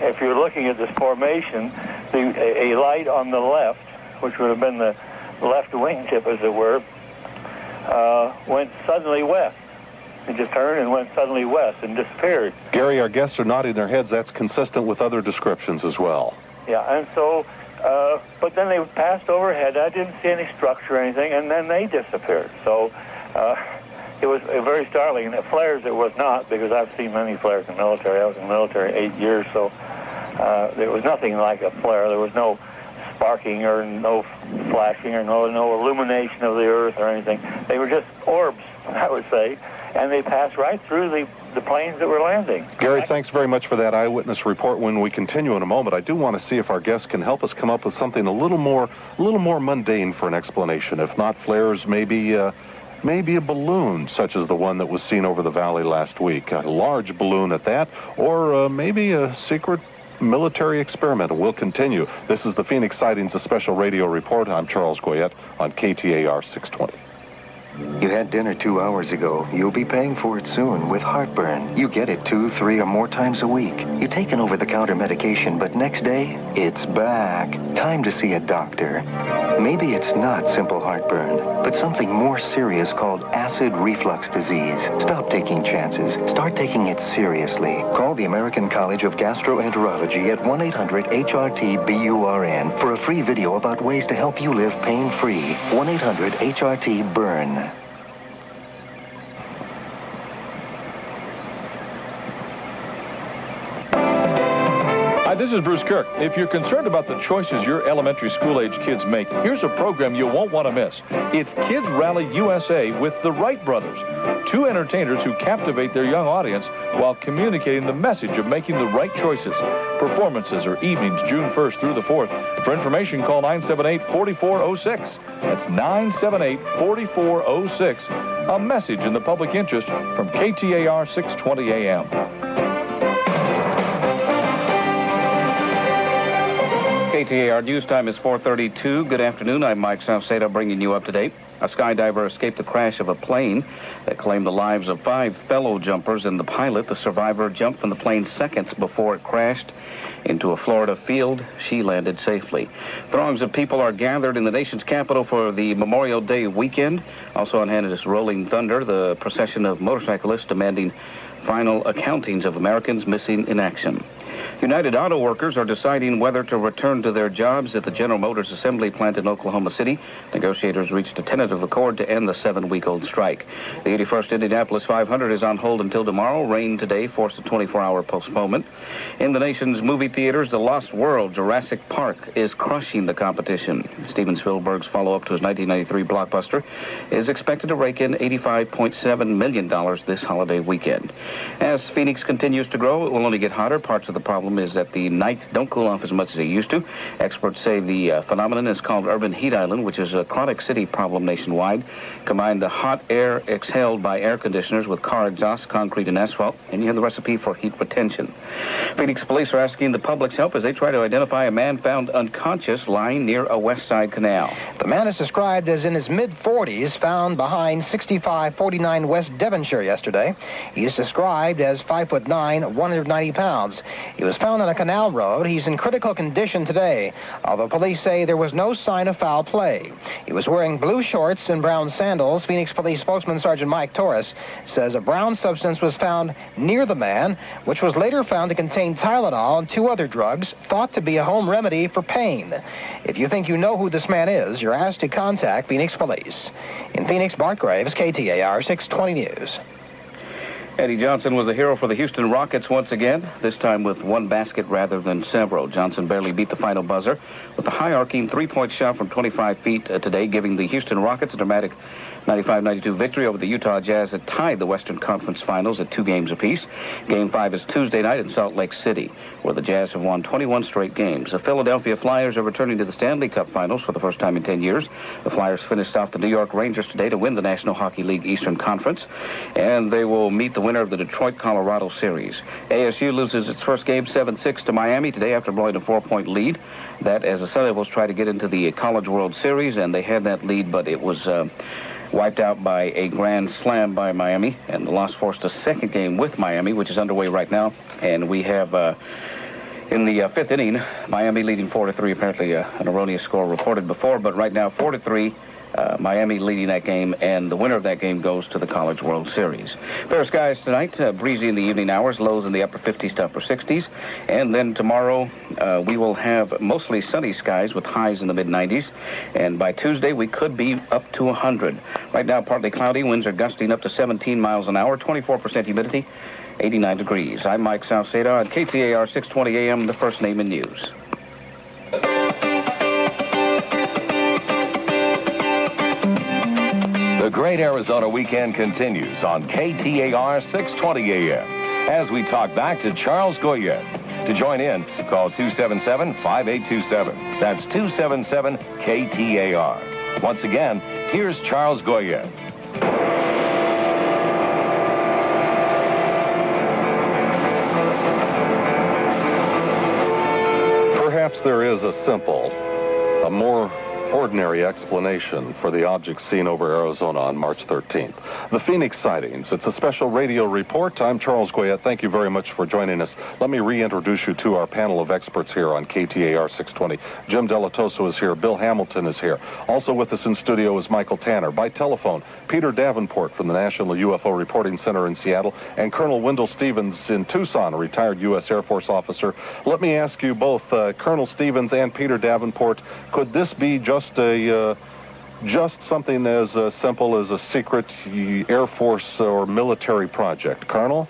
Speaker 8: If you're looking at this formation, a light on the left, which would have been the left wingtip, as it were, went suddenly west. It just turned and went suddenly west and disappeared.
Speaker 1: Gary, our guests are nodding their heads. That's consistent with other descriptions as well.
Speaker 8: Yeah, and so, but then they passed overhead. I didn't see any structure or anything, and then they disappeared. So it was very startling. And flares it was not, because I've seen many flares in the military. I was in the military 8 years, so there was nothing like a flare. There was no sparking or no flashing or no illumination of the earth or anything. They were just orbs, I would say, and they passed right through the planes that were landing.
Speaker 1: Gary, thanks very much for that eyewitness report. When we continue in a moment, I do want to see if our guests can help us come up with something a little more mundane for an explanation. If not flares, maybe a balloon, such as the one that was seen over the valley last week. A large balloon at that, or maybe a secret military experiment. We'll continue. This is the Phoenix Sightings, a special radio report. I'm Charles Goyette on KTAR 620.
Speaker 16: You had dinner 2 hours ago. You'll be paying for it soon with heartburn. You get it 2, 3, or more times a week. You take an over-the-counter medication, but next day, it's back. Time to see a doctor. Maybe it's not simple heartburn, but something more serious called acid reflux disease. Stop taking chances. Start taking it seriously. Call the American College of Gastroenterology at 1-800-HRT-BURN for a free video about ways to help you live pain-free. 1-800-HRT-BURN.
Speaker 22: Hi, this is Bruce Kirk. If you're concerned about the choices your elementary school-age kids make, here's a program you won't want to miss. It's Kids Rally USA with the Wright brothers, 2 entertainers who captivate their young audience while communicating the message of making the right choices. Performances are evenings June 1st through the 4th. For information, call 978-4406. That's 978-4406. A message in the public interest from KTAR 620 AM.
Speaker 15: KTAR news time is 4:32. Good afternoon. I'm Mike Salcedo bringing you up to date. A skydiver escaped the crash of a plane that claimed the lives of 5 fellow jumpers and the pilot. The survivor jumped from the plane seconds before it crashed into a Florida field. She landed safely. Throngs of people are gathered in the nation's capital for the Memorial Day weekend. Also on hand is Rolling Thunder, the procession of motorcyclists demanding final accountings of Americans missing in action. United Auto Workers are deciding whether to return to their jobs at the General Motors assembly plant in Oklahoma City. Negotiators reached a tentative accord to end the 7-week-old strike. The 81st Indianapolis 500 is on hold until tomorrow. Rain today forced a 24-hour postponement. In the nation's movie theaters, The Lost World, Jurassic Park, is crushing the competition. Steven Spielberg's follow-up to his 1993 blockbuster is expected to rake in $85.7 million this holiday weekend. As Phoenix continues to grow, it will only get hotter. Parts of the problem is that the nights don't cool off as much as they used to. Experts say the phenomenon is called urban heat island, which is a chronic city problem nationwide. Combine the hot air exhaled by air conditioners with car exhaust, concrete, and asphalt, and you have the recipe for heat retention. Phoenix police are asking the public's help as they try to identify a man found unconscious lying near a West Side canal.
Speaker 4: The man is described as in his mid-40s, found behind 6549 West Devonshire yesterday. He is described as 5'9", 190 pounds. He was found on a canal road. He's in critical condition today, although police say there was no sign of foul play. He was wearing blue shorts and brown sandals. Phoenix Police spokesman Sergeant Mike Torres says a brown substance was found near the man, which was later found to contain Tylenol and 2 other drugs thought to be a home remedy for pain. If you think you know who this man is, you're asked to contact Phoenix Police. In Phoenix, Bart Graves, KTAR 620 News.
Speaker 15: Eddie Johnson was the hero for the Houston Rockets once again, this time with 1 basket rather than several. Johnson barely beat the final buzzer with a high-arcing 3-point shot from 25 feet today, giving the Houston Rockets a dramatic 95-92 victory over the Utah Jazz that tied the Western Conference Finals at 2 games apiece. Game 5 is Tuesday night in Salt Lake City, where the Jazz have won 21 straight games. The Philadelphia Flyers are returning to the Stanley Cup Finals for the first time in 10 years. The Flyers finished off the New York Rangers today to win the National Hockey League Eastern Conference, and they will meet the winner of the Detroit-Colorado series. ASU loses its first game 7-6 to Miami today after blowing a 4-point lead. That as the Sun Devils try to get into the College World Series, and they had that lead, but it was wiped out by a grand slam by Miami, and the loss forced a second game with Miami, which is underway right now. And we have, in the 5th inning, Miami leading 4-3, apparently an erroneous score reported before, but right now 4-3, Miami leading that game, and the winner of that game goes to the College World Series. Fair skies tonight, breezy in the evening hours, lows in the upper 50s to upper 60s. And then tomorrow, we will have mostly sunny skies with highs in the mid-90s. And by Tuesday, we could be up to 100. Right now, partly cloudy, winds are gusting up to 17 miles an hour, 24% humidity, 89 degrees. I'm Mike Salcedo on KTAR 620 AM, the first name in news.
Speaker 18: The Great Arizona Weekend continues on KTAR 620 AM. As we talk back to Charles Goyette. To join in, call 277-5827. That's 277-KTAR. Once again, here's Charles Goyette.
Speaker 1: Perhaps there is a more ordinary explanation for the objects seen over Arizona on March 13th. The Phoenix sightings. It's a special radio report. I'm Charles Goyette. Thank you very much for joining us. Let me reintroduce you to our panel of experts here on KTAR 620. Jim Dilettoso is here. Bill Hamilton is here. Also with us in studio is Michael Tanner. By telephone, Peter Davenport from the National UFO Reporting Center in Seattle, and Colonel Wendell Stevens in Tucson, a retired U.S. Air Force officer. Let me ask you both, Colonel Stevens and Peter Davenport, could this be just something as simple as a secret Air Force or military project? Colonel?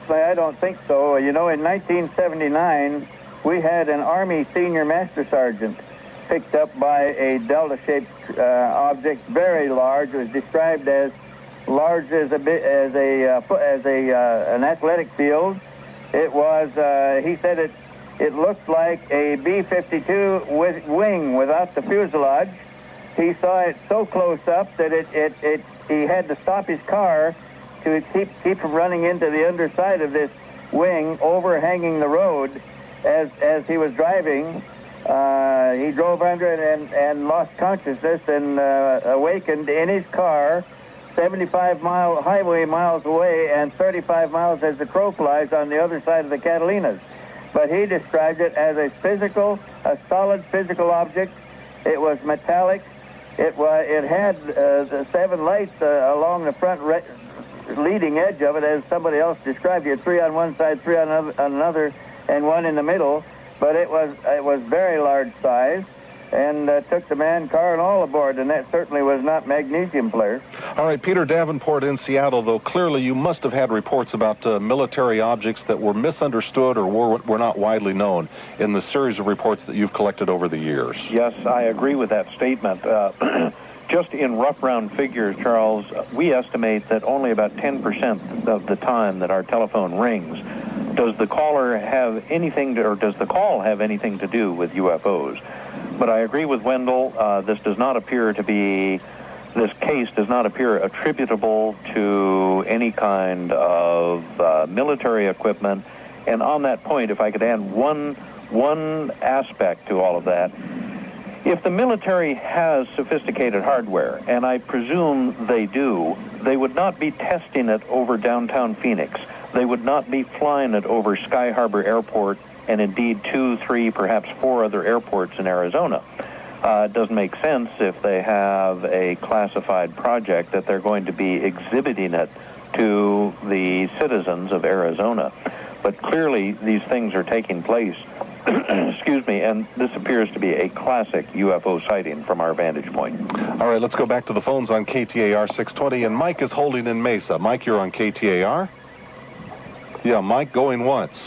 Speaker 6: I don't think so. You know, in 1979, we had an Army senior master sergeant picked up by a delta-shaped object, very large. It was described as large as an athletic field. It was, he said it looked like a B-52 with wing without the fuselage. He saw it so close up that he had to stop his car to keep from running into the underside of this wing overhanging the road. As he was driving, he drove under it and lost consciousness and awakened in his car 75-mile highway miles away and 35 miles as the crow flies on the other side of the Catalinas. But he described it as a solid physical object. It was metallic. It had the 7 lights along the front leading edge of it, as somebody else described. You had 3 on one side, 3 on another, and 1 in the middle. But it was very large size, and took the man, car, and all aboard, and that certainly was not magnesium flares.
Speaker 1: All right, Peter Davenport in Seattle, though, clearly you must have had reports about military objects that were misunderstood or were not widely known in the series of reports that you've collected over the years.
Speaker 5: Yes, I agree with that statement. Just in rough round figures, Charles, we estimate that only about 10% of the time that our telephone rings does the caller have anything to, or does the call have anything to do with UFOs. But I agree with Wendell. This does not appear to be, this case does not appear attributable to any kind of military equipment. And on that point, if I could add one aspect to all of that, if the military has sophisticated hardware, and I presume they do, they would not be testing it over downtown Phoenix. They would not be flying it over Sky Harbor Airport and indeed 2, 3, perhaps 4 other airports in Arizona. It doesn't make sense if they have a classified project that they're going to be exhibiting it to the citizens of Arizona. But clearly these things are taking place, excuse me, and this appears to be a classic UFO sighting from our vantage point.
Speaker 1: All right, let's go back to the phones on KTAR 620, and Mike is holding in Mesa. Mike, you're on KTAR? Yeah, Mike, going once.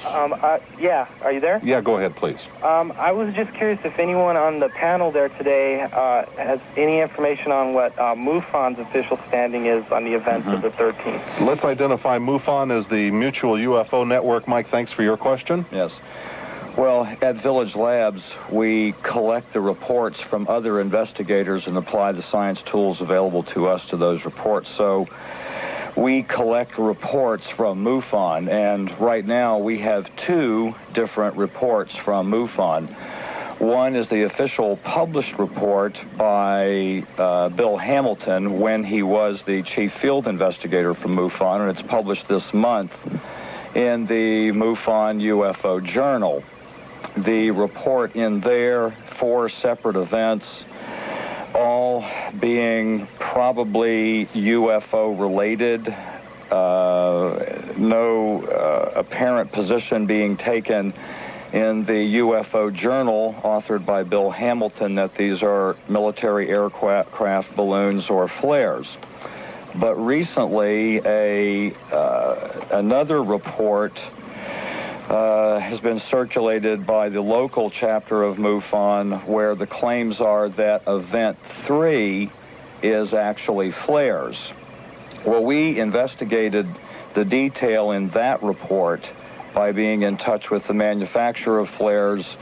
Speaker 14: Yeah, are you there?
Speaker 1: Yeah, go ahead, please.
Speaker 14: I was just curious if anyone on the panel there today has any information on what MUFON's official standing is on the events of the 13th.
Speaker 1: Let's identify MUFON as the Mutual UFO Network. Mike, thanks for your question.
Speaker 2: Yes. Well, at Village Labs, we collect the reports from other investigators and apply the science tools available to us to those reports. So we collect reports from MUFON, and right now we have 2 different reports from MUFON. One is the official published report by Bill Hamilton when he was the chief field investigator from MUFON, and it's published this month in the MUFON UFO Journal. The report in there, 4 separate events, all being probably UFO related, no apparent position being taken in the UFO Journal authored by Bill Hamilton that these are military aircraft, balloons, or flares. But recently another report has been circulated by the local chapter of MUFON where the claims are that Event 3 is actually flares. Well, we investigated the detail in that report by being in touch with the manufacturer of flares,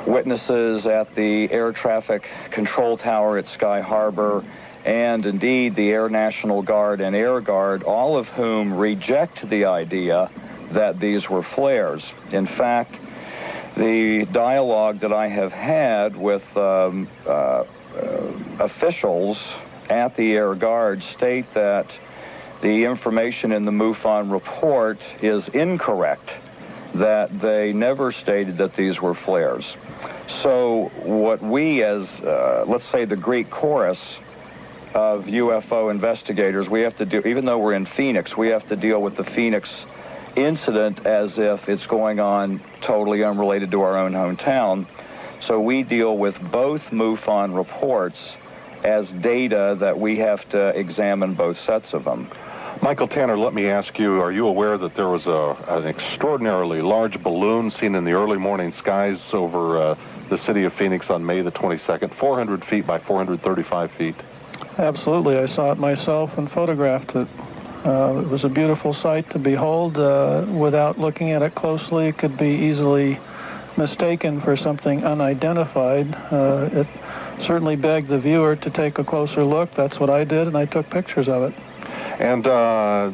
Speaker 2: witnesses at the air traffic control tower at Sky Harbor, and indeed the Air National Guard and Air Guard, all of whom reject the idea that these were flares. In fact, the dialogue that I have had with officials at the Air Guard state that the information in the MUFON report is incorrect, that they never stated that these were flares. So what we as, let's say, the Greek chorus of UFO investigators, we have to do, even though we're in Phoenix, we have to deal with the Phoenix incident as if it's going on totally unrelated to our own hometown. So we deal with both MUFON reports as data that we have to examine both sets of them.
Speaker 1: Michael Tanner, let me ask you, are you aware that there was an extraordinarily large balloon seen in the early morning skies over the city of Phoenix on May the 22nd, 400 feet by 435 feet?
Speaker 3: Absolutely. I saw it myself and photographed it. It was a beautiful sight to behold. Without looking at it closely, it could be easily mistaken for something unidentified. It certainly begged the viewer to take a closer look. That's what I did, and I took pictures of it.
Speaker 1: And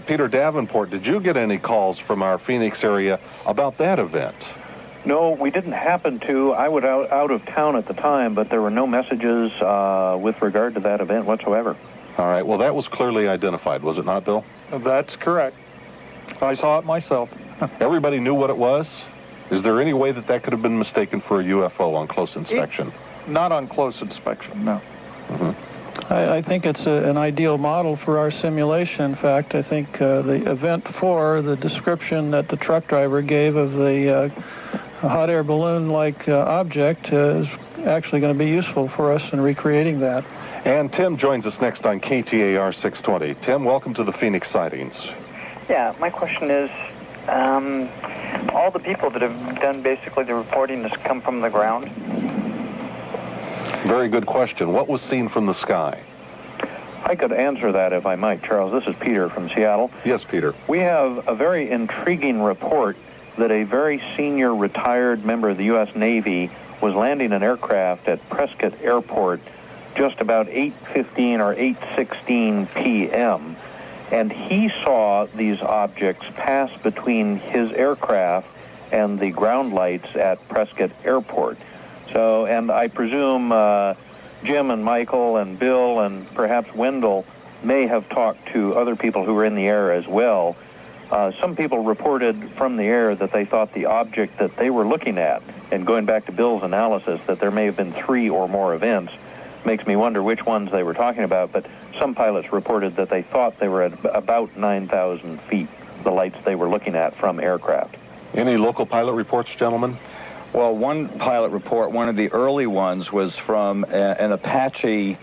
Speaker 1: Peter Davenport, did you get any calls from our Phoenix area about that event?
Speaker 5: No, we didn't happen to. I was out of town at the time, but there were no messages with regard to that event whatsoever.
Speaker 1: All right. Well, that was clearly identified, was it not, Bill?
Speaker 22: That's correct. I saw it myself.
Speaker 1: Everybody knew what it was? Is there any way that that could have been mistaken for a UFO on close inspection?
Speaker 22: Not on close inspection, no.
Speaker 1: Mm-hmm.
Speaker 3: I think it's an ideal model for our simulation. In fact, I think the Event 4, the description that the truck driver gave of the hot air balloon-like object is actually going to be useful for us in recreating that.
Speaker 1: And Tim joins us next on KTAR 620. Tim, welcome to the Phoenix sightings.
Speaker 7: Yeah, my question is, all the people that have done basically the reporting has come from the ground?
Speaker 1: Very good question. What was seen from the sky?
Speaker 5: I could answer that if I might, Charles. This is Peter from Seattle.
Speaker 1: Yes, Peter.
Speaker 5: We have a very intriguing report that a very senior retired member of the U.S. Navy was landing an aircraft at Prescott Airport just about 8:15 or 8:16 p.m., and he saw these objects pass between his aircraft and the ground lights at Prescott Airport. So, and I presume Jim and Michael and Bill and perhaps Wendell may have talked to other people who were in the air as well. Some people reported from the air that they thought the object that they were looking at, and going back to Bill's analysis that there may have been 3 or more events, makes me wonder which ones they were talking about, but some pilots reported that they thought they were at about 9,000 feet, the lights they were looking at from aircraft.
Speaker 1: Any local pilot reports, gentlemen?
Speaker 2: Well, one pilot report, one of the early ones, was from an Apache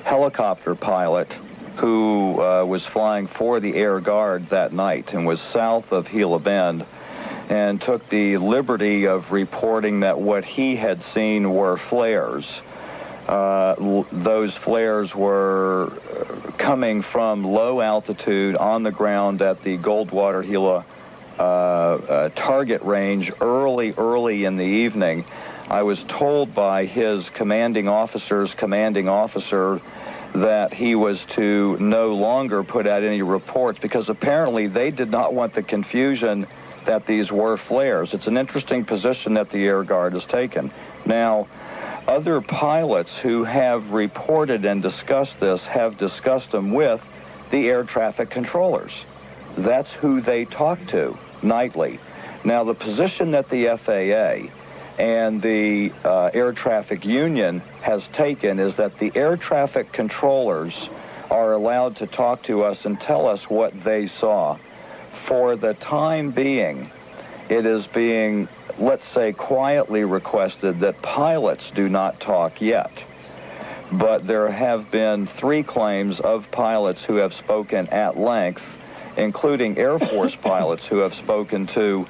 Speaker 2: helicopter pilot who was flying for the Air Guard that night and was south of Gila Bend, and took the liberty of reporting that what he had seen were flares. Those flares were coming from low altitude on the ground at the Goldwater Gila target range early in the evening. I was told by his commanding officer that he was to no longer put out any reports because apparently they did not want the confusion that these were flares. It's an interesting position that the Air Guard has taken. Now, other pilots who have reported and discussed this have discussed them with the air traffic controllers. That's who they talk to nightly. Now, the position that the FAA and the Air Traffic Union has taken is that the air traffic controllers are allowed to talk to us and tell us what they saw. For the time being, it is being, let's say, quietly requested that pilots do not talk yet. But there have been 3 claims of pilots who have spoken at length, including Air Force pilots who have spoken to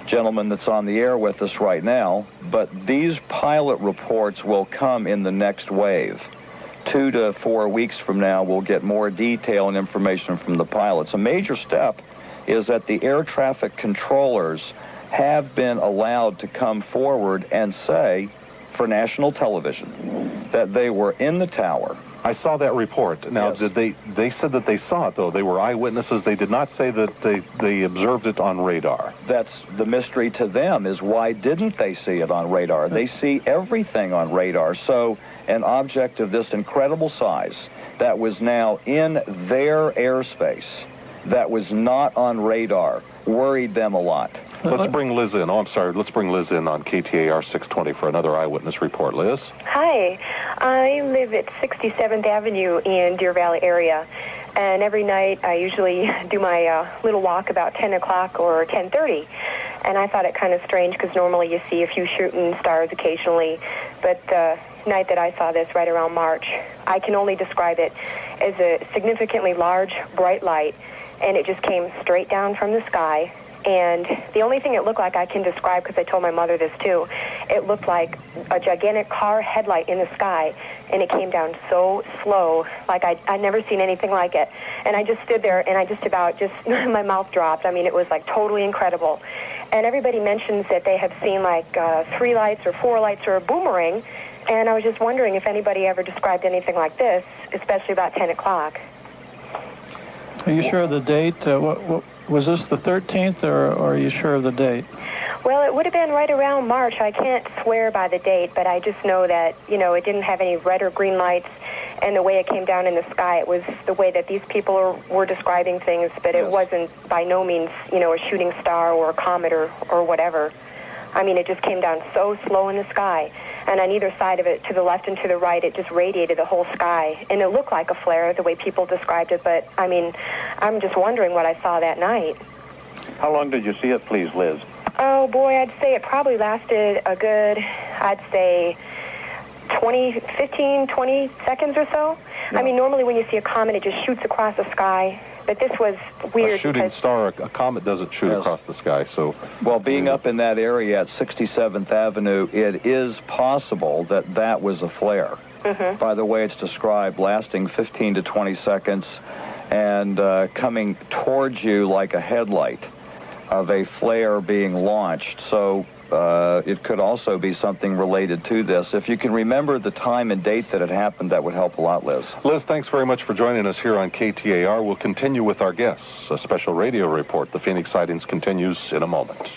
Speaker 2: gentleman that's on the air with us right now. But these pilot reports will come in the next wave. 2 to 4 weeks from now, we'll get more detail and information from the pilots. A major step is that the air traffic controllers have been allowed to come forward and say, for national television, that they were in the tower.
Speaker 1: I saw that report. Now, yes. They said that they saw it, though. They were eyewitnesses. They did not say that they observed it on radar.
Speaker 2: That's the mystery to them, is why didn't they see it on radar? They see everything on radar. So an object of this incredible size that was now in their airspace, that was not on radar, worried them a lot.
Speaker 1: Let's bring Liz in. Oh, I'm sorry. Let's bring Liz in on KTAR 620 for another eyewitness report. Liz?
Speaker 9: Hi. I live at 67th Avenue in Deer Valley area, and every night I usually do my little walk about 10 o'clock or 10:30, and I thought it kind of strange because normally you see a few shooting stars occasionally, but the night that I saw this right around March, I can only describe it as a significantly large, bright light, and it just came straight down from the sky. And the only thing it looked like I can describe, because I told my mother this too, it looked like a gigantic car headlight in the sky, and it came down so slow, like I'd never seen anything like it. And I just stood there, and I just my mouth dropped. I mean, it was like totally incredible. And everybody mentions that they have seen like 3 lights or 4 lights or a boomerang, and I was just wondering if anybody ever described anything like this, especially about 10 o'clock.
Speaker 3: Are you sure of the date? What was this the 13th, or are you sure of the date?
Speaker 9: Well, it would have been right around March. I can't swear by the date, but I just know that, it didn't have any red or green lights, and the way it came down in the sky, it was the way that these people were describing things, but it wasn't by no means, a shooting star or a comet or whatever. I mean, it just came down so slow in the sky. and on either side of it, to the left and to the right, it just radiated the whole sky. And it looked like a flare, the way people described it, but, I mean, I'm just wondering what I saw that night.
Speaker 5: How long did you see it, please, Liz?
Speaker 9: Oh, boy, I'd say it probably lasted a good, I'd say, 15, 20 seconds or so. Yeah. I mean, normally when you see a comet, it just shoots across the sky. But this was weird.
Speaker 1: A shooting star, a comet doesn't shoot across the sky, so...
Speaker 2: Well, being up in that area at 67th Avenue, it is possible that that was a flare. Mm-hmm. By the way it's described, lasting 15 to 20 seconds and coming towards you like a headlight of a flare being launched. So it could also be something related to this. If you can remember the time and date that it happened, that would help a lot, Liz.
Speaker 1: Liz, thanks very much for joining us here on KTAR. We'll continue with our guests. A special radio report. The Phoenix sightings continues in a moment.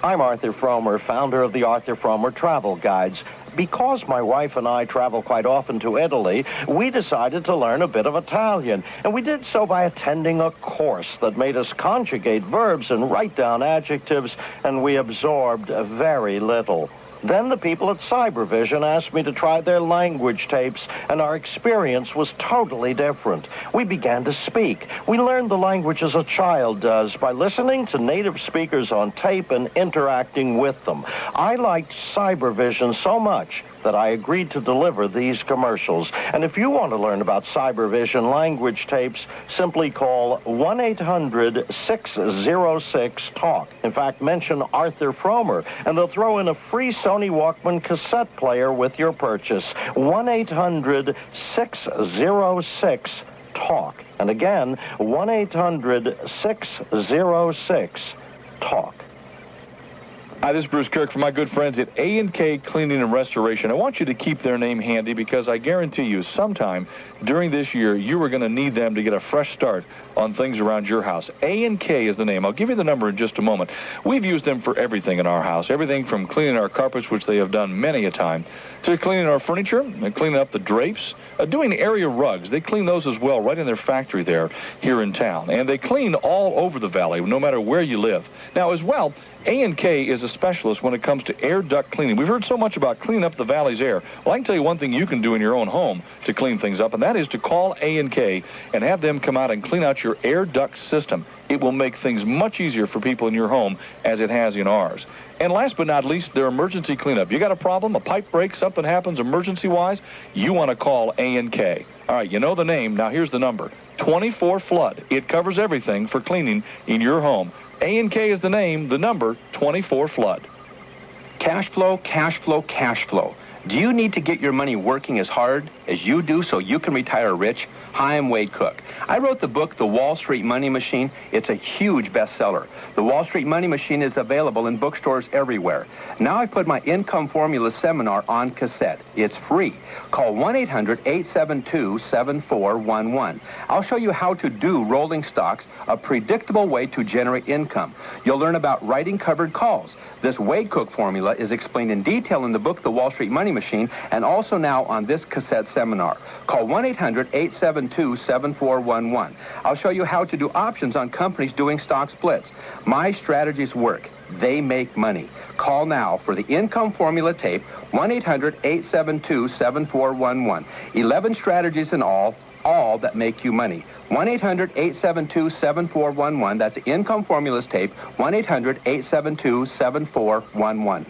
Speaker 19: I'm Arthur Fromer, founder of the Arthur Fromer Travel Guides. Because my wife and I travel quite often to Italy, we decided to learn a bit of Italian. And we did so by attending a course that made us conjugate verbs and write down adjectives, and we absorbed very little. Then the people at Cybervision asked me to try their language tapes, and our experience was totally different. We began to speak. We learned the language as a child does by listening to native speakers on tape and interacting with them. I liked Cybervision so much that I agreed to deliver these commercials. And if you want to learn about Cybervision language tapes, simply call 1-800-606-TALK. In fact, mention Arthur Fromer, and they'll throw in a free Sony Walkman cassette player with your purchase. 1-800-606-TALK. And again, 1-800-606-TALK.
Speaker 22: Hi, this is Bruce Kirk from my good friends at A&K Cleaning and Restoration. I want you to keep their name handy because I guarantee you sometime during this year you are going to need them to get a fresh start on things around your house. A&K is the name. I'll give you the number in just a moment. We've used them for everything in our house, everything from cleaning our carpets, which they have done many a time, to cleaning our furniture and cleaning up the drapes, doing area rugs. They clean those as well right in their factory there here in town. And they clean all over the valley, no matter where you live. Now, as well, A&K is a specialist when it comes to air duct cleaning. We've heard so much about cleaning up the valley's air. Well, I can tell you one thing you can do in your own home to clean things up, and that is to call A&K and have them come out and clean out your air duct system. It will make things much easier for people in your home as it has in ours. And last but not least, their emergency cleanup. You got a problem, a pipe breaks, something happens emergency-wise, you want to call A&K. All right, you know the name. Now here's the number, 24 Flood. It covers everything for cleaning in your home. A&K is the name, the number, 24 Flood.
Speaker 11: Cash flow, cash flow, cash flow. Do you need to get your money working as hard as you do so you can retire rich? Hi, I'm Wade Cook. I wrote the book, The Wall Street Money Machine. It's a huge bestseller. The Wall Street Money Machine is available in bookstores everywhere. Now I put my income formula seminar on cassette. It's free. Call 1-800-872-7411. I'll show you how to do rolling stocks, a predictable way to generate income. You'll learn about writing covered calls. This Wade Cook formula is explained in detail in the book, The Wall Street Money Machine, and also now on this cassette seminar. Call 1-800-872-7411. I'll show you how to do options on companies doing stock splits. My strategies work. They make money. Call now for the income formula tape, 1-800-872-7411. 11 strategies in all that make you money. 1-800-872-7411. That's the income formulas tape, 1-800-872-7411.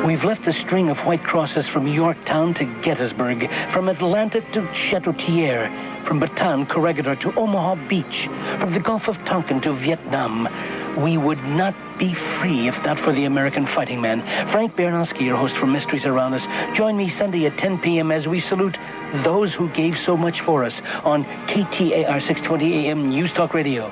Speaker 17: We've left a string of white crosses from Yorktown to Gettysburg, from Atlanta to Chateautier, from Bataan, Corregidor to Omaha Beach, from the Gulf of Tonkin to Vietnam. We would not be free if not for the American fighting man. Frank Baranowski, your host from Mysteries Around Us. Join me Sunday at 10 p.m. as we salute those who gave so much for us on KTAR 620 AM News Talk Radio.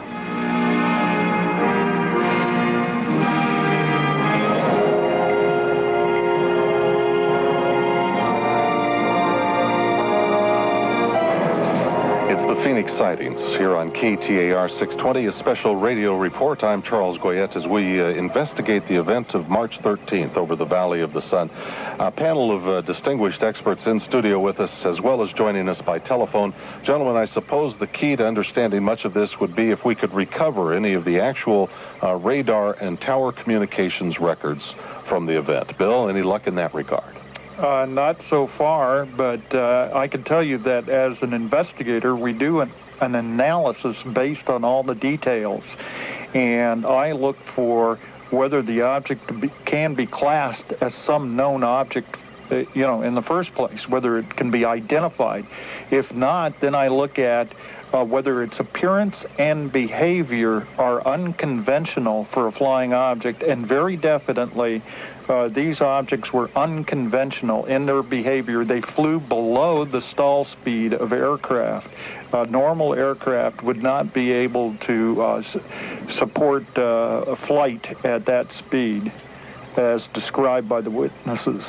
Speaker 1: Phoenix sightings here on KTAR 620, a special radio report. I'm Charles Goyette as we investigate the event of March 13th over the Valley of the Sun. A panel of distinguished experts in studio with us, as well as joining us by telephone. Gentlemen, I suppose the key to understanding much of this would be if we could recover any of the actual radar and tower communications records from the event. Bill, any luck in that regard?
Speaker 10: Not so far, but I can tell you that as an investigator, we do an analysis based on all the details. And I look for whether the object can be classed as some known object, in the first place, whether it can be identified. If not, then I look at whether its appearance and behavior are unconventional for a flying object, and very definitely these objects were unconventional in their behavior. They flew below the stall speed of aircraft. Normal aircraft would not be able to support a flight at that speed, as described by the witnesses.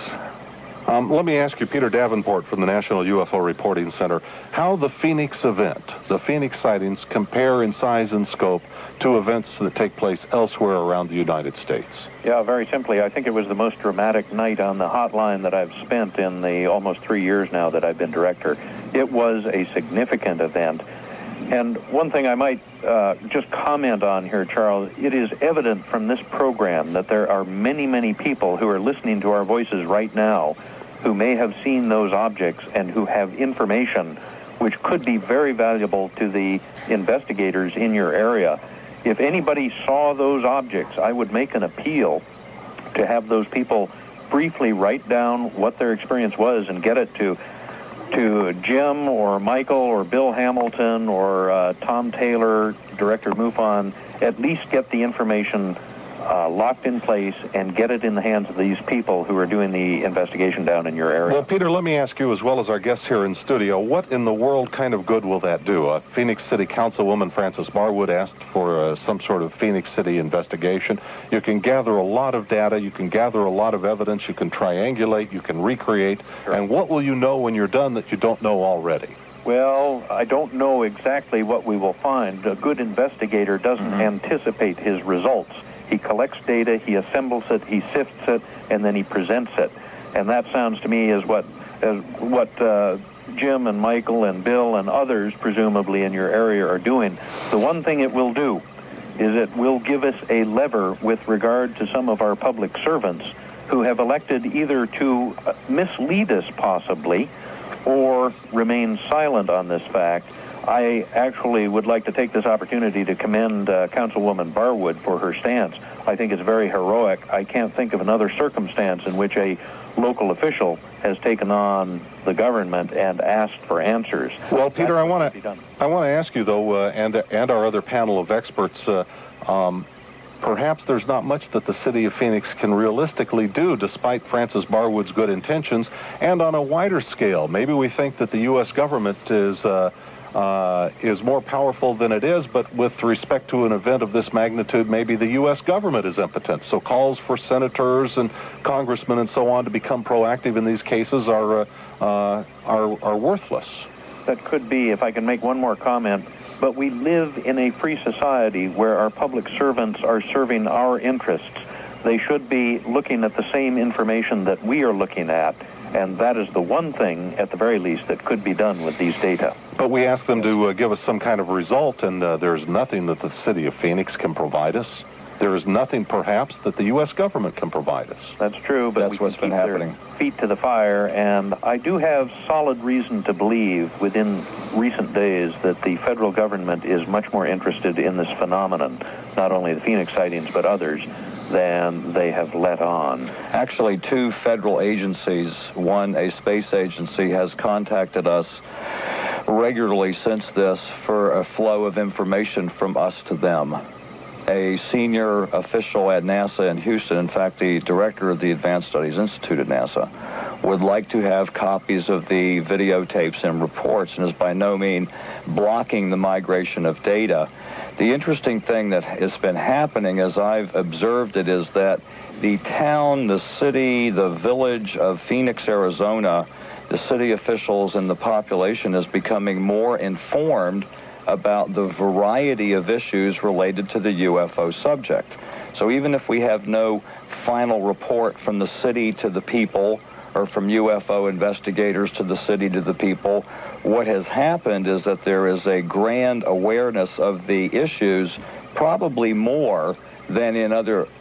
Speaker 1: Let me ask you, Peter Davenport from the National UFO Reporting Center, how the Phoenix event, the Phoenix sightings, compare in size and scope to events that take place elsewhere around the United States?
Speaker 5: Yeah, very simply, I think it was the most dramatic night on the hotline that I've spent in the almost 3 years now that I've been director. It was a significant event. And one thing I might just comment on here, Charles, it is evident from this program that there are many, many people who are listening to our voices right now who may have seen those objects and who have information which could be very valuable to the investigators in your area. If anybody saw those objects, I would make an appeal to have those people briefly write down what their experience was and get it to Jim or Michael or Bill Hamilton or Tom Taylor, Director MUFON. At least get the information locked in place and get it in the hands of these people who are doing the investigation down in your area.
Speaker 1: Well, Peter, let me ask you, as well as our guests here in studio, what in the world kind of good will that do? Phoenix City Councilwoman Frances Barwood asked for some sort of Phoenix City investigation. You can gather a lot of data, you can gather a lot of evidence, you can triangulate, you can recreate, and what will you know when you're done that you don't know already?
Speaker 5: Well, I don't know exactly what we will find. A good investigator doesn't anticipate his results. He collects data, he assembles it, he sifts it, and then he presents it. And that sounds to me as what Jim and Michael and Bill and others, presumably in your area, are doing. The one thing it will do is it will give us a lever with regard to some of our public servants who have elected either to mislead us possibly or remain silent on this fact. I actually would like to take this opportunity to commend Councilwoman Barwood for her stance. I think it's very heroic. I can't think of another circumstance in which a local official has taken on the government and asked for answers.
Speaker 1: Well, Peter, I want to ask you, though, and our other panel of experts, perhaps there's not much that the city of Phoenix can realistically do, despite Frances Barwood's good intentions, and on a wider scale. Maybe we think that the U.S. government is more powerful than it is, but with respect to an event of this magnitude, maybe the U.S. government is impotent. So calls for senators and congressmen and so on to become proactive in these cases are worthless.
Speaker 5: That could be, if I can make one more comment. But we live in a free society where our public servants are serving our interests. They should be looking at the same information that we are looking at. And that is the one thing, at the very least, that could be done with these data.
Speaker 1: But we ask them to give us some kind of result, and there's nothing that the city of Phoenix can provide us. There is nothing, perhaps, that the U.S. government can provide us.
Speaker 5: That's true, but
Speaker 2: that's what's been happening.
Speaker 5: Feet to the fire, and I do have solid reason to believe within recent days that the federal government is much more interested in this phenomenon, not only the Phoenix sightings, but others, than they have let on.
Speaker 2: Actually, two federal agencies, one, a space agency, has contacted us regularly since this for a flow of information from us to them. A senior official at NASA in Houston, in fact, the director of the Advanced Studies Institute at NASA, would like to have copies of the videotapes and reports and is by no means blocking the migration of data. The interesting thing that has been happening, as I've observed it, is that the town, the city, the village of Phoenix, Arizona, the city officials and the population is becoming more informed about the variety of issues related to the UFO subject. So even if we have no final report from the city to the people, or from UFO investigators to the city to the people, what has happened is that there is a grand awareness of the issues, probably more than in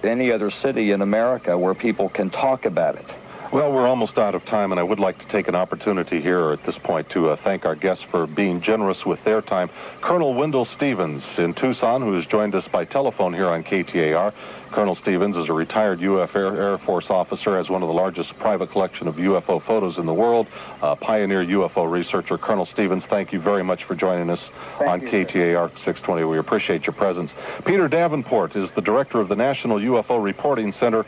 Speaker 2: any other city in America where people can talk about it.
Speaker 1: Well, we're almost out of time, and I would like to take an opportunity here at this point to thank our guests for being generous with their time. Colonel Wendell Stevens in Tucson, who has joined us by telephone here on KTAR. Colonel Stevens is a retired UF Air Force officer, has one of the largest private collection of UFO photos in the world, pioneer UFO researcher. Colonel Stevens, thank you very much for joining us on KTAR 620. We appreciate your presence. Peter Davenport is the director of the National UFO Reporting Center.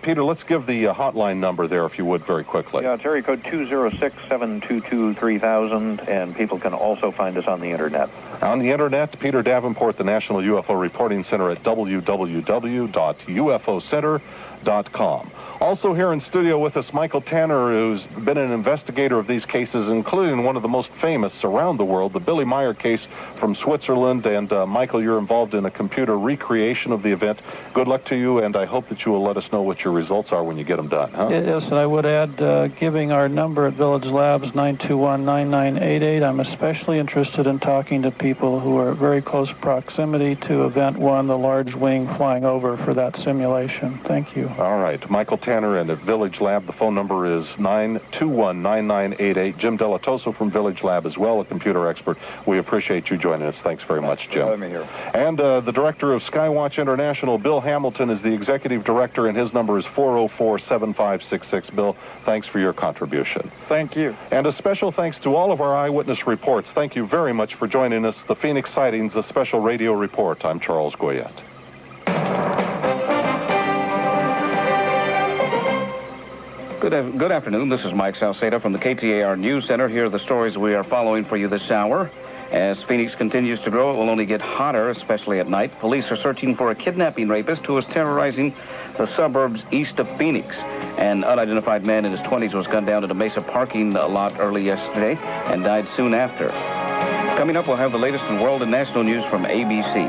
Speaker 1: Peter, let's give the hotline number there, if you would, very quickly.
Speaker 5: Yeah, it's area code 206-722-3000, and people can also find us on the Internet.
Speaker 1: On the Internet, Peter Davenport, the National UFO Reporting Center at www.ufocenter.com. Also here in studio with us, Michael Tanner, who's been an investigator of these cases, including one of the most famous around the world, the Billy Meyer case from Switzerland. And Michael, you're involved in a computer recreation of the event. Good luck to you, and I hope that you will let us know what your results are when you get them done, huh?
Speaker 3: Yes, and I would add, giving our number at Village Labs, 921-9988. I'm especially interested in talking to people who are very close proximity to Event 1, the large wing flying over for that simulation. Thank you.
Speaker 1: All right. Michael Tanner and at Village Lab, the phone number is 921-9988. Jim Dilettoso from Village Lab as well, a computer expert. We appreciate you joining us. Thanks very much, Jim.
Speaker 2: Let me hear.
Speaker 1: And the director of Skywatch International, Bill Hamilton, is the executive director, and his number is 404-7566. Bill, thanks for your contribution.
Speaker 10: Thank you.
Speaker 1: And a special thanks to all of our eyewitness reports. Thank you very much for joining us. The Phoenix Sightings, a special radio report. I'm Charles Goyette.
Speaker 15: Good afternoon. This is Mike Salceda from the KTAR News Center. Here are the stories we are following for you this hour. As Phoenix continues to grow, it will only get hotter, especially at night. Police are searching for a kidnapping rapist who is terrorizing the suburbs east of Phoenix. An unidentified man in his 20s was gunned down at a Mesa parking lot early yesterday and died soon after. Coming up, we'll have the latest in world and national news from ABC.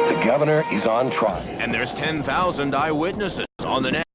Speaker 18: The governor is on trial.
Speaker 13: And there's 10,000 eyewitnesses on the net.